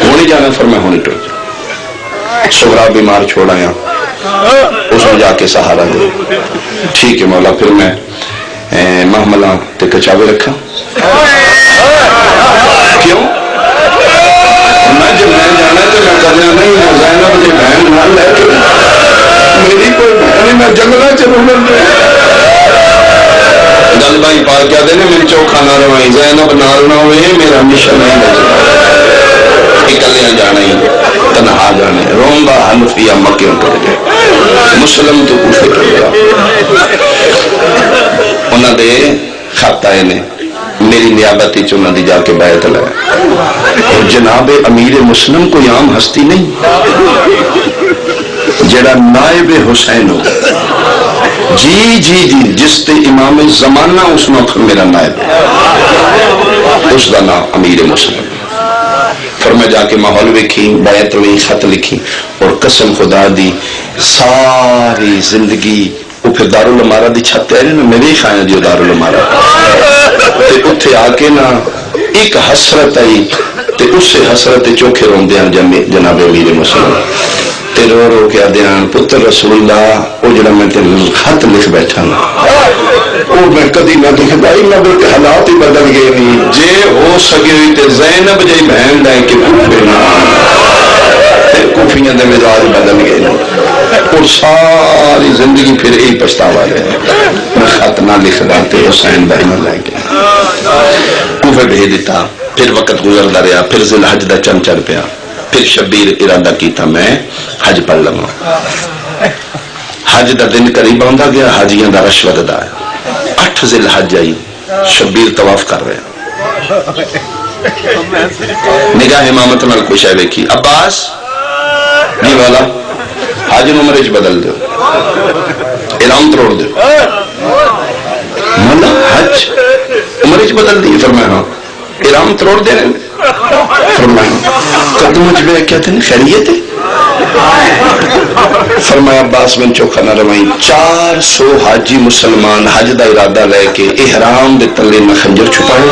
Speaker 4: ہونی جانا فرمائے ہونی ٹر جا سغرا بیمار چھوڑا یا اس میں جا کے سہارا دے ٹھیک ہے مولا پھر میں محملہ تے کچاوے رکھا کیوں میں جب میں جانا تو میں کرنا نہیں ہے زینب جی بہن نہ لے کے میری کوئی بہن نہیں میں جنگلہ چلوں گا گل بھائی پاک کیا دینے میں چوکھا نہ روائی زینب نال نہ ہوئے میرا مشن نہیں بچا اکلیاں جانا ہی تنہا جانے رومبا حنفیہ مکیوں کر گئے مسلم تو کوفے کر گیا انہاں دے خط آئے نے میری نیابتی چنہ دی جا کے بیعت لگا اور جناب امیر مسلم کوئی عام ہستی نہیں جڑا نائب حسین ہو جی جی جی جس تے امام زمانہ اس وقت میرا نائب اس کا نام امیر مسلم فرمایا جا کے ماحول ویکھی بیعت ہوئی خط لکھی اور قسم خدا دی ساری زندگی وہ پھر دارالعمارہ دی چھت ہے نا میری خیال دیو دارالعمارہ تے اتھے آ کے نا ایک حسرت آئی تے اس سے حسرت چوکھے روندے ہیں جناب امیر مسلم تے رو رو کے آدھیان پتر رسول اللہ او جڑا میں تے خط لکھ بیٹھا نا او میں کدی نہ لکھ بائی مگر تے حالات ہی بدل گئے نہیں جے ہو سکے ہوئی تے زینب جائی بہن لائے کہ کوفے نا تے کوفیاں دے مزاج بدل گئے نہیں اور ساری زندگی پھر یہی پچھتاوا رہے میں خط نہ لکھ دا تے حسین بہن لائے کے کوفے بھیج دیتا پھر وقت گزردا رہا پھر ذوالحج دا چند چڑھ پیا پھر شبیر ارادہ کیتا میں حج پڑھ لواں حج دا دن قریب آندا گیا حاجیاں دا رش وددا ہے 8 ذوالحج آئی شبیر طواف کر رہا نگاہ امامت نال کوئی شے ویکھی عباس جی والا حج عمر وچ بدل دیو احرام توڑ دیو مولا حج عمر وچ بدل دی فرمایا ہاں احرام توڑ دے فرمایا قدم وچ بیٹھ کے تے خیریت ہے فرمایا عباس بن چوکھا نہ روائی 400 حاجی مسلمان حج دا ارادہ لے کے احرام دے تلے میں خنجر چھپائے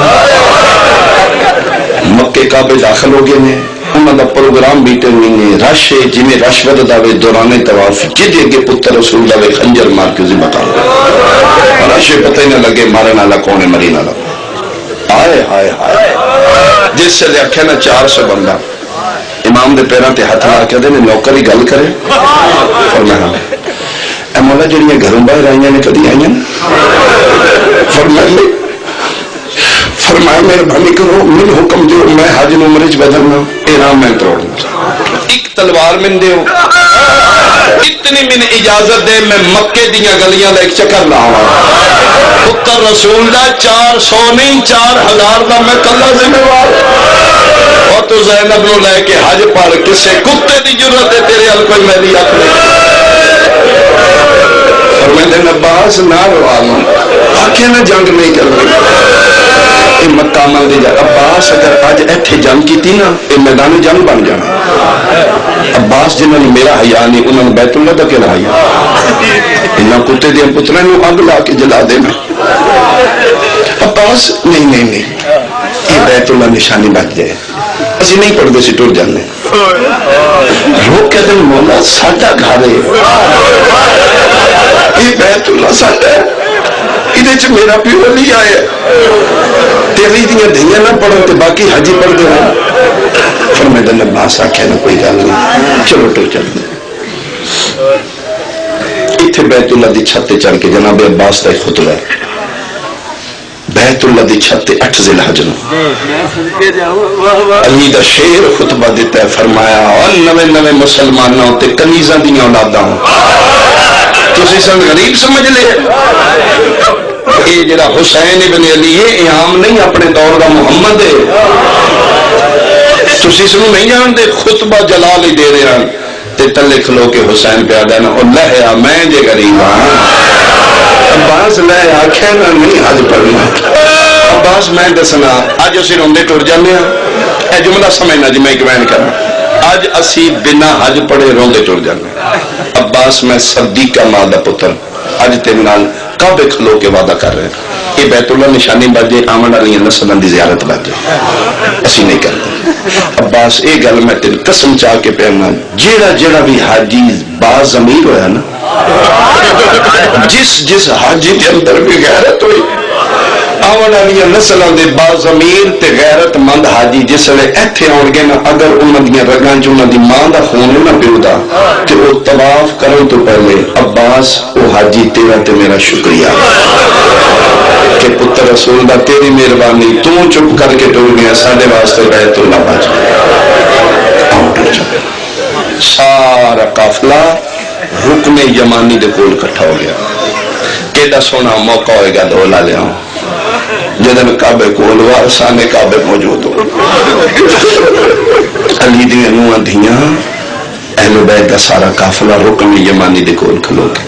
Speaker 4: مکے کعبے داخل ہو گئے نے انہوں کا پروگرام بھی نہیں رش ہے جی رش ودتا وے دوران طواف جدے اگے پتر رسول اللہ وے خنجر مار کے ذبح کر رش پتہ ہی نہ لگے مارن والا کون ہے مرین والا ہائے ہائے ہائے جس سے آخیا نا 400 بندہ امام دے پیروں تے ہاتھ لا کے دے نوکر ہی گل کرے فرمایا اے مولا جڑیاں گھروں باہر آئیاں نے کدی آئیاں فرمایا مہربانی کرو من حکم دیو میں حج عمرے چ بدلنا احرام میں توڑنا ایک تلوار من دیو اتنی من اجازت دے میں مکے دیاں گلیاں دا ایک چکر لاواں پتر رسول دا 400 نہیں 4000 دا میں کلا ذمہ وار اور تو زینب نو لے کے حج پڑھ کسے کتے دی جرت ہے تیرے ال کوئی میری اکھ اور میں دن عباس نہ روانوں آنکھیں نہ جنگ نہیں کرنی یہ مقامہ دی جا عباس اگر آج ایتھے جنگ کی تھی نا یہ میدان جنگ بن جانا عباس جنہوں نے میرا حیاء نہیں انہوں نے بیت اللہ دا کہنا حیاء انہاں کتے دیا پترہ نے اگ لا کے جلا دے میں عباس نہیں یہ بیت اللہ نشانی بچ جائے اسی نہیں پڑھ دے سی ٹور جانے لوگ کہتے ہیں مولا ساڑھا گھارے یہ بیت اللہ ساڑھا ہے ادھے چھ میرا پیو علی آئے تیری دیاں دھیاں نہ پڑھو تے باقی حجی پڑھ دے رہا فرمیدن عباس آکھے نا کوئی گل نہیں چلو ٹور چل دے اتھے بیت اللہ دی چھتے چڑھ کے جناب عباس دا خطبہ ہے بیت اللہ دی چھتے 8 ذی الحج نو علی دا شیر خطبہ دیتا ہے فرمایا اور نوے مسلمانوں تے کنیزاں دیاں اولاداں تسی سن غریب سمجھ لے یہ جڑا حسین ابن علی ہے عام نہیں اپنے دور دا محمد ہے تسی سنو نہیں جانتے خطبہ جلال ہی دے رہے ہیں تے تلے کھلو کے حسین پہ آدھا نا اور لہیا میں جے غریب ہاں عباس لے آکھے نا نہیں حج پڑھنا عباس میں دسنا آج اسی روندے ٹور جانے ہیں اے جملہ سمجھنا جی میں ایک بیان کرنا آج اسی بنا حج پڑھے روندے ٹور جانے عباس میں صدیق کا مادہ پتر آج تیرے نال کعبے کھلو کے وعدہ کر رہے ہیں یہ بیت اللہ نشانی بجے آمن والی نسلن دی زیارت بجے اسی نہیں کرتے عباس یہ گل میں تین قسم چاہ کے پہنا جیڑا بھی حاجی باز ضمیر ہویا نا جس حاجی کے اندر بھی غیرت ہوئی آمن والی نسلن دے باز ضمیر تے غیرت مند حاجی جس لے ایتھے آن گے نا اگر انہوں دیاں رگان جو انہوں دی ماں دا خون نہ پیودا کہ وہ طواف کرو تو پہلے عباس وہ حاجی تیرا تے میرا شکریہ کہ پتر رسول دا تیری مہربانی تو چپ کر کے ٹور گیا ساڑھے واسطے بیت اللہ باج سارا قافلہ رکن یمانی دے کول کٹھا ہو گیا کیڑا سونا موقع ہوئے گا دولا لے آؤں جدن کعبے کول وارثانے کعبے موجود ہو علی دی انواں دھیاں اہل بیت دا سارا قافلہ رکن یمانی دے کول کھلو کے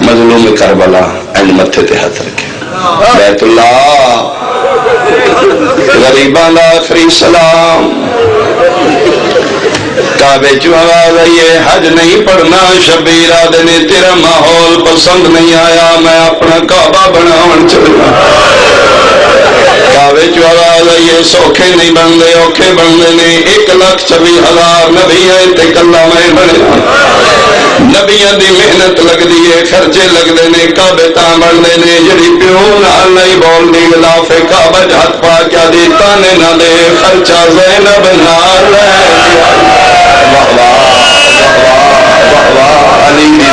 Speaker 4: مظلوم کربلا اہل متھے تے ہاتھ رکھے بیت اللہ غریبان آخری سلام کعبے چو آواز آئیے حج نہیں پڑھنا شبیر آدھنے تیرا ماحول پسند نہیں آیا میں اپنا کعبہ بناون چلنا کعبے چو آواز آئیے سوکھے نہیں بندے اوکھے بندے نے 1,26,000 نبی آئے تے کلا میں بنے نبیاں دی محنت لگ دیئے خرچے لگ دینے کعبے تاں بڑھ دینے جڑی پیوں نال نہیں بول دی غلاف کعبہ جہت پا کیا دی تانے نہ دے خرچہ زینب نال لے واہ واہ علی دی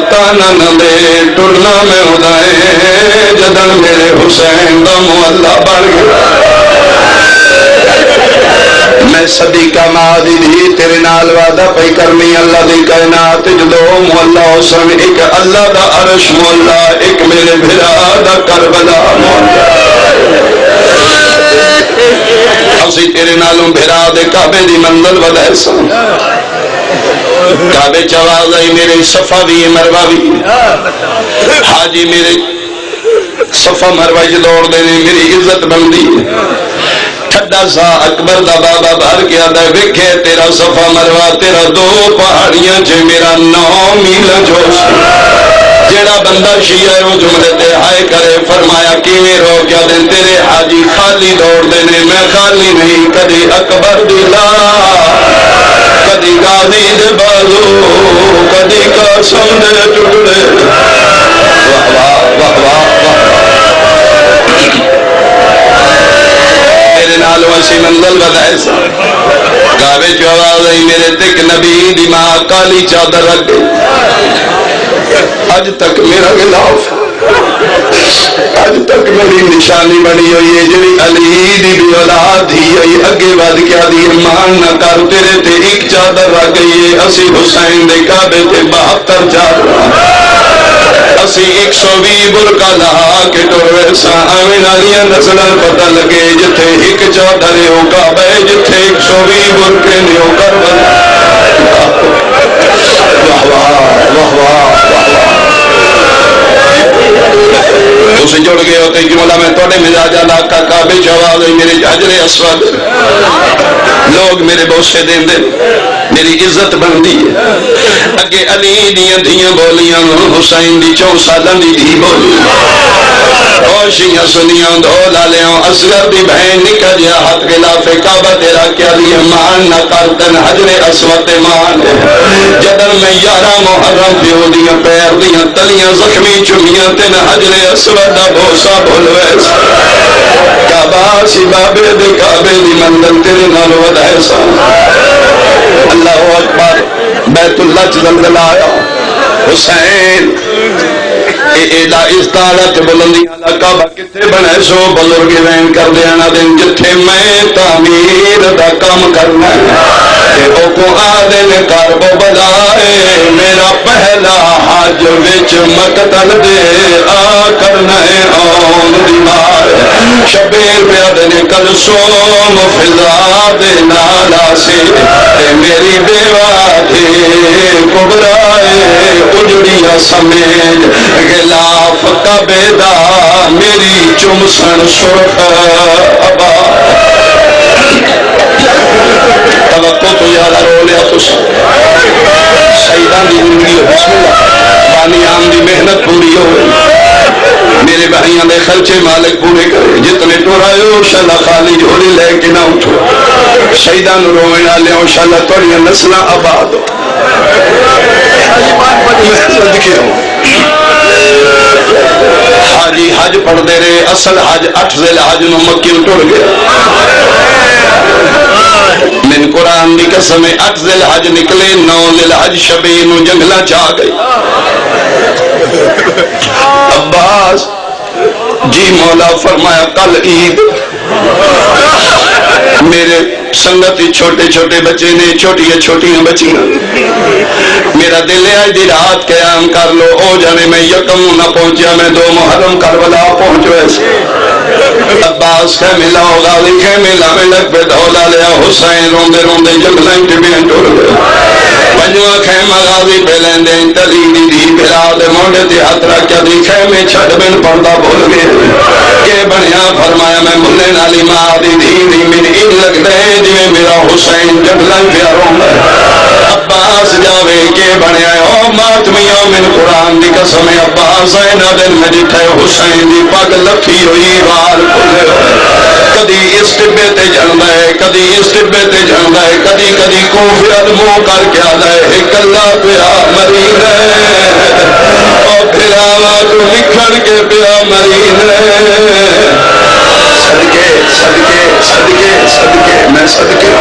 Speaker 4: تانا نہ دے ٹرنا میں ادائے جدن میرے حسین دا مولا بڑھ گیا میں صدیقہ مادی دی تیرے نال وعدہ پئی کرنی اللہ دی کائنات جدو مولا حسن ایک اللہ دا عرش مولا ایک میرے بھرا دا کربلا مولا اسی تیرے نالوں بھرا دے کعبے دی منزل ودائے سن کعبے چواز آئی میرے صفا بھی مروہ بھی حاجی میرے صفا مروہ جدوڑ دینے میری عزت بندی ٹھڈا سا اکبر دا بابا بھر کے آدھا وکھے تیرا صفا مروہ تیرا 2 پہاڑیاں چھے میرا 9 میل جوش جیڑا بندہ شیعہ ہے وہ جملے تے ہائے کرے فرمایا کیویں رو کیا دیں تیرے حاجی خالی دوڑ دینے میں خالی نہیں کدی اکبر دی لا کدی غازی دے بازو کدی قاسم دے ٹکڑے واہ واہ واہ واہ میرے نال وسی منزل بدائے سا کعبے جو آواز آئی میرے تک نبی دی ماں کالی چادر رکھ گئی آج تک میرا غلاف آج تک میری نشانی بنی ہوئی ہے جی علی دی بھی اولاد ہی ہوئی اگے بعد کیا دی مان نہ کر تیرے تے ایک چادر رہ گئی ہے اسی حسین دے کعبے تے 72 چادر اسی 120 برکا لہا کے ٹوئے سا آمین علیہ نسلن پتہ لگے جتھے ایک چادر ہو کعبہ جتھے 120 برکے نے ہو کربلا واہ واہ واہ واہ اسے جڑ گئے ہوتے کہ مولا میں توڑے مزاج علاقہ کعبے جواز ہے میرے حجر اسود لوگ میرے بوسے دیں دے میری عزت بندی ہے اگے علی دیاں دھیاں بولیاں حسین دی 4 سالان دی دھی بولی خوشیاں سنیاں دو لالیاں اصغر دی بہن نکل جا ہاتھ غلاف کعبہ تیرا کیا دی مان نہ کرتن حجر اسود مان جدر میں 11 محرم پیو دیاں پیر دیاں تلیاں زخمی چمیاں تین حجر اسود بوسا بھولویس کعبہ سی بابے دے کعبے دی مندل تیرے نال ودائے سا اللہ اکبر بیت اللہ چلندل آیا حسین ایڈا استعالت بلندی آلہ کعبہ کتے بنے سو بزرگ وین کر دیانا دن جتھے میں تعمیر دا کام کرنا ہے او کو آدن کرب بلائے میرا پہلا حج وچ مقتل دے آ کرنا ہے آن دیمار شبیر پہ آدن کلسوم فضا دے نالا سے میری بیوہ دے کبرائے اجڑیا سمیج غلاف کعبے دا میری چمسن سرخ ابا توقع تو یارا رو لیا تو شہیدان دی زندگی ہو بسم اللہ بانیان دی محنت پوری ہو میرے بھائیاں دے خرچے مالک پورے کرے جتنے ٹورائے ہو شاءاللہ خالی جھولی لے کے نہ اٹھو شہیدان روئے نہ لے ہو شاءاللہ توڑیاں نسلہ آباد ہو صدقے ہو حاجی حج پڑھ دے رہے اصل حج 8 ذی الحج نو مکی ٹر گیا من قرآن دی قسم 8 ذی الحج نکلے 9 ذی الحج شبی نو جنگلہ چاہ گئی عباس جی مولا فرمایا کل عید میرے سنگتی چھوٹے چھوٹے بچے نے چھوٹیاں چھوٹیاں بچیاں میرا دل ہے آج دی رات قیام کر لو او جانے میں یکم نہ پہنچیا میں 2 محرم کربلا پہنچو ایسے عباس خیمے لاؤ غالی خیمے لاؤ لگ پہ دھولا لیا حسین روندے روندے جنگلیں ٹبین ٹور گئے بجوہ خیمہ غازی پہ لیندے تلی دی دی بھرا دے موڑے دی حترہ کیا دی خیمے چھڑ بن پردہ بھول گئے کہ بنیا فرمایا میں ملے نالی ماں دی دی من این لگ دے جویں میرا حسین جنگلیں پیاروں میں عباس جاوے کے بنیا او ماتمیوں من قرآن دی قسم عباس اینا دن میں جتھے حسین دی پاک لکھی ہوئی وار کھلے ہوئے کدی اس ٹبے تے جھندا ہے کدی اس ٹبے تے جھندا ہے کدی کدی کوفی ادمو کر کے آدھا ہے ایک اللہ پیا مرین ہے اور پھر آواز لکھن کے پیا مرین ہے صدقے صدقے صدقے صدقے میں صدقے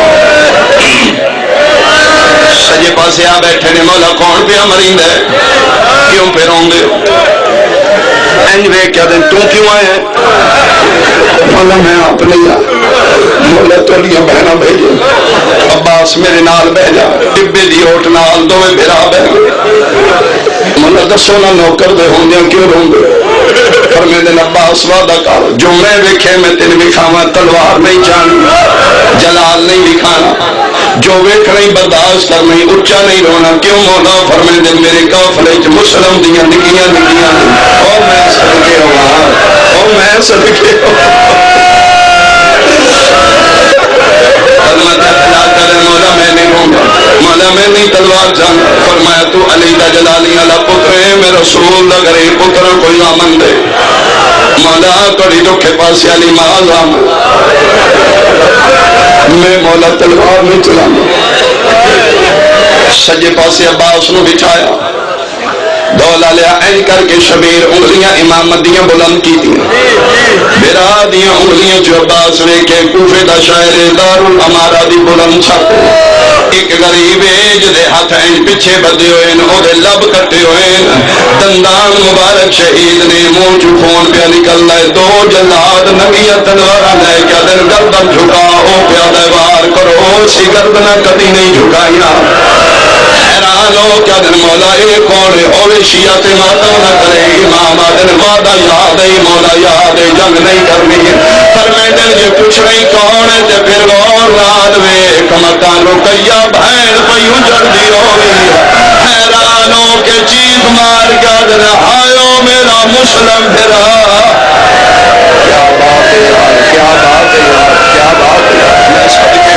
Speaker 4: سجے پاسے آ بیٹھے نے مولا کون پیا مرین ہے کیوں پہ رون دے انجوے کیا دن تو کیوں آئے ہیں مولا میں آپ لیا مولا تو لیا بہنا بھیجے عباس میرے نال بھیجا ٹبے دی اوٹ نال دوے بھرا بھیجے مولا دسو نہ نوکر دے ہوں دیا کیوں رون دے پر میں دن عباس وعدہ کر جو میں ویکھے میں تین بھی کھاواں تلوار نہیں جانی جلال نہیں بھی کھانا جو ویکھ نہیں برداشت کر نہیں اچھا نہیں رونا کیوں مولا فرمائے دن میرے کافلے مسلم دیاں نکیاں نکیاں او میں صدقے ہوا او میں صدقے ہوا مولا میں نہیں ہوں مولا میں نہیں تلوار جان فرمایا تو علی دا جلالی علا پتر ہے میرا رسول دا غریب پتر کوئی آمن دے مولا کڑی دکھے پاسے علی ماظام میں مولا تلوار میں چلانا سجے پاسے عباس نو بٹھایا دولا لیا این کر کے شبیر انگلیاں امامت دیاں بلند کی تھی برا دیاں انگلیاں جو عباس وے کے کوفے دا شاعر دار الامارہ دی بلند چھپ ایک غریب جدے ہاتھ این پچھے بدے ہوئے او دے لب کٹے ہوئے دندان مبارک شہید نے منہ چو خون پہ نکل لائے دو جلاد نبی تلوارا لے کیا دل گردن جھکا او پیا دیوار کرو سی گردنہ کبھی نہیں جھکائیا حیران ہو کیا دن مولا ایک کون ہوئے شیعہ تے ماتم نہ کرے امام آدن وعدہ یاد ہے مولا یاد ہے جنگ نہیں کرنی پر میں دل جو کچھ نہیں کون ہے تے پھر غور رات وے کمکان رکیہ بہن پیوں جڑ دی ہوئی حیران ہو کے چیز مار کیا دن آئیو میرا مسلم پھرا کیا بات ہے یار کیا بات ہے یار کیا بات ہے یار میں صدقے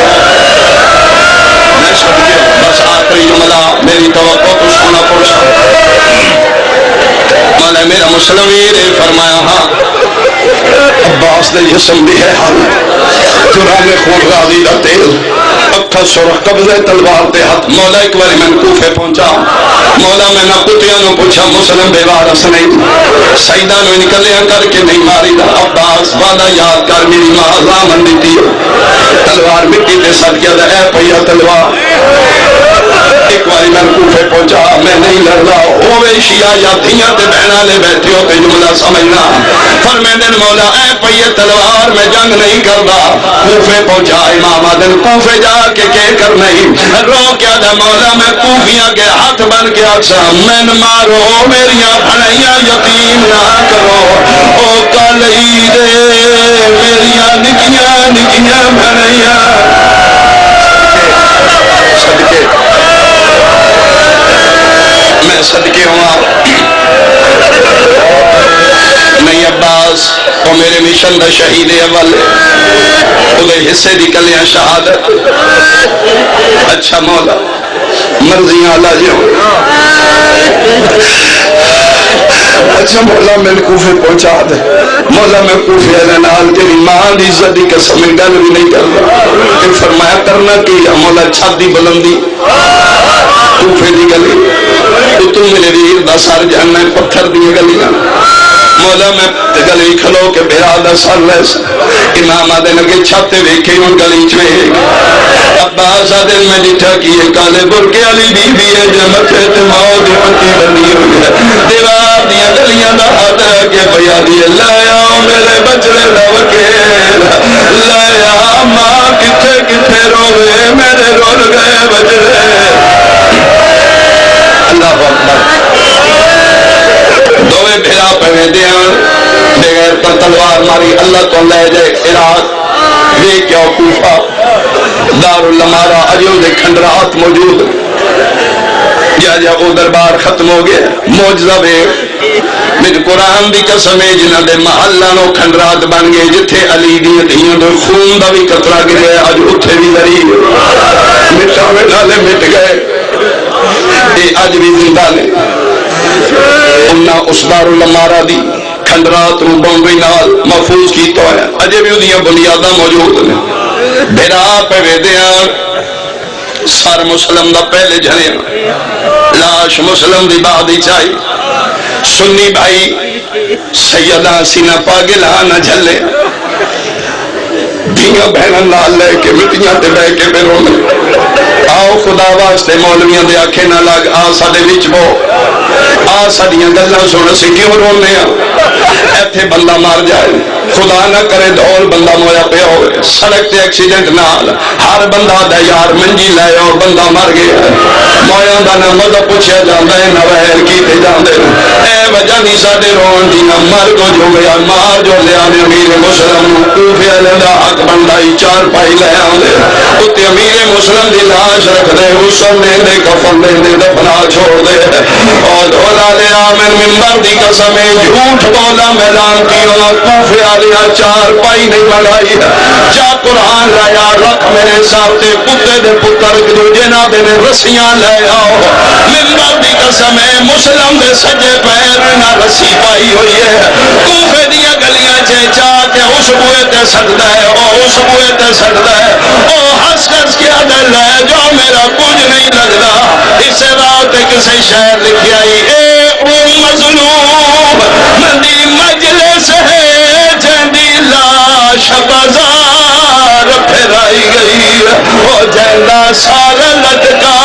Speaker 4: بس آخری جملہ میری توقع تو سونا پوچھا مولا میرا مسلمین نے فرمایا ہاں عباس نے جسم بھی ہے حال قرآن خون غازی دا تیل اکھا سرخ قبضے تلوار دے ہاتھ مولا ایک باری میں کوفے پہنچا مولا میں نہ کتیاں نو پوچھا مسلم بے وارث نہیں سیدہ نو نکلیاں کر کے نہیں ماری دا عباس وعدہ یاد کر میری ماں زامن دیتی تلوار مٹی دے ساتھ کیا دا اے پیا تلوار ایک باری میں کوفے پہنچا میں نہیں لڑ رہا ہوئے شیعہ یا دھیاں تے بہنا لے بیٹھے ہوتے جملہ سمجھنا فرمیدن مولا اے پئیے تلوار میں جنگ نہیں کر رہا کوفے پہنچا امام آدن کوفے جا کے کہہ کر نہیں رو کیا دا مولا میں کوفیاں کے ہاتھ بن کے اکسا میں مارو میریاں بھنیاں یتیم نہ کرو او کل عید میریاں نکیاں بھنیاں صدقے میں صدقے ہوں نہیں عباس وہ میرے مشن دا شہید اول انہیں حصے دی کلیاں شہادت اچھا مولا مرضیاں اللہ جی اچھا مولا میں کوفے پہنچا دے مولا میں کوفے علیہ نال تیری ماں دی عزت دی قسم گل بھی نہیں کر رہا کہ فرمایا کرنا کی مولا چھت دی بلندی کوفے دی گلی تو میرے ویر دا سر جہنم میں پتھر دی گلیاں مولا میں گلی کھلو کے بھرا دا سر لیس امام آدھے لگے چھاتے ویکھے ان گلی چوے عباس آدھے میں ڈٹھا کیے کالے برکے علی بی بی ہے جمکے تمہاؤ دی پتی بنی ہوئی ہے دیوار دیا گلیاں دا ہاتھ کے بیا دیے لایا میرے بچڑے لوکے لایا ماں کتھے کتھے روے میرے رول گئے بچڑے اللہ اکبر دوے بھیرا پہنے دیان بغیر پر تلوار ماری اللہ تو لے جائے عراق لے کیا کوفہ دار الامارہ اجو دے کھنڈرات موجود جا وہ دربار ختم ہو گیا موجزہ بے میرے قرآن دی قسم ہے جنہ دے محلہ نو کھنڈرات بن گئے جتھے علی دی دھیاں دے خون دا بھی قطرہ گرے اج اتھے بھی ذریع مٹا میں ڈالے مٹ گئے یہ اج بھی زندہ نے انہاں اس دار الامارہ دی کھنڈرات نو بمبئی نال محفوظ کیتا ہے اجے بھی اودیاں بنیاداں موجود نے بھیرا پہ ویدیاں سار مسلم دا پہلے جھنے لاش مسلم دی بعدی چاہی سنی بھائی سیدہ سینہ پاگلہ نہ جھلے دھیاں بہنن لال لے کے مٹیاں تے بے کے بے رونے آؤ خدا واسطے مولویاں دے آکھے نہ لگ آ ساڑے وچ بو آ ساڑیاں گلہ سونا سے کیوں رونے ہیں ایتھے بندہ مار جائے خدا نہ کرے دھول بندہ مویا پہ ہوئے سڑک تے ایکسیڈنٹ نال ہر بندہ دا یار منجی لائے اور بندہ مر گیا مویا دا نہ مدہ پوچھیا جاندہ ہے نہ وحیر کیتے جاندے اے وجہ نہیں ساڑے رون دینا مر کو جو گیا مار جو لے آنے امیر مسلم کوفے علیہ حق بندائی چار پائی لے آنے اتے امیر مسلم دی لاش رکھ دے حسن دے دے کفن دے دے دفنا چھوڑ دے اور دھولا لے آمن ممبر دی قسم جھوٹ بولا میدان کی کوفے علیہ چار پائی نہیں بنائی جا قرآن لایا رکھ میرے ساتھ کتے دے پتر جو جناب نے رسیاں لے آؤ ممبر دی قسم ہے مسلم دے سجے پیر نہ رسی پائی ہوئی ہے کوفے دیا گلیاں چا کے اس بوئے تے سکتا ہے اس بوئے تے سکتا ہے ہنس ہنس کے آدھے لے جو میرا کچھ نہیں لگتا اس رات کسی شہر لکھی آئی اے او مظلوم مندی مجلس ہے جندی لاش بازار پھرائی گئی وہ جندا سارا لٹکا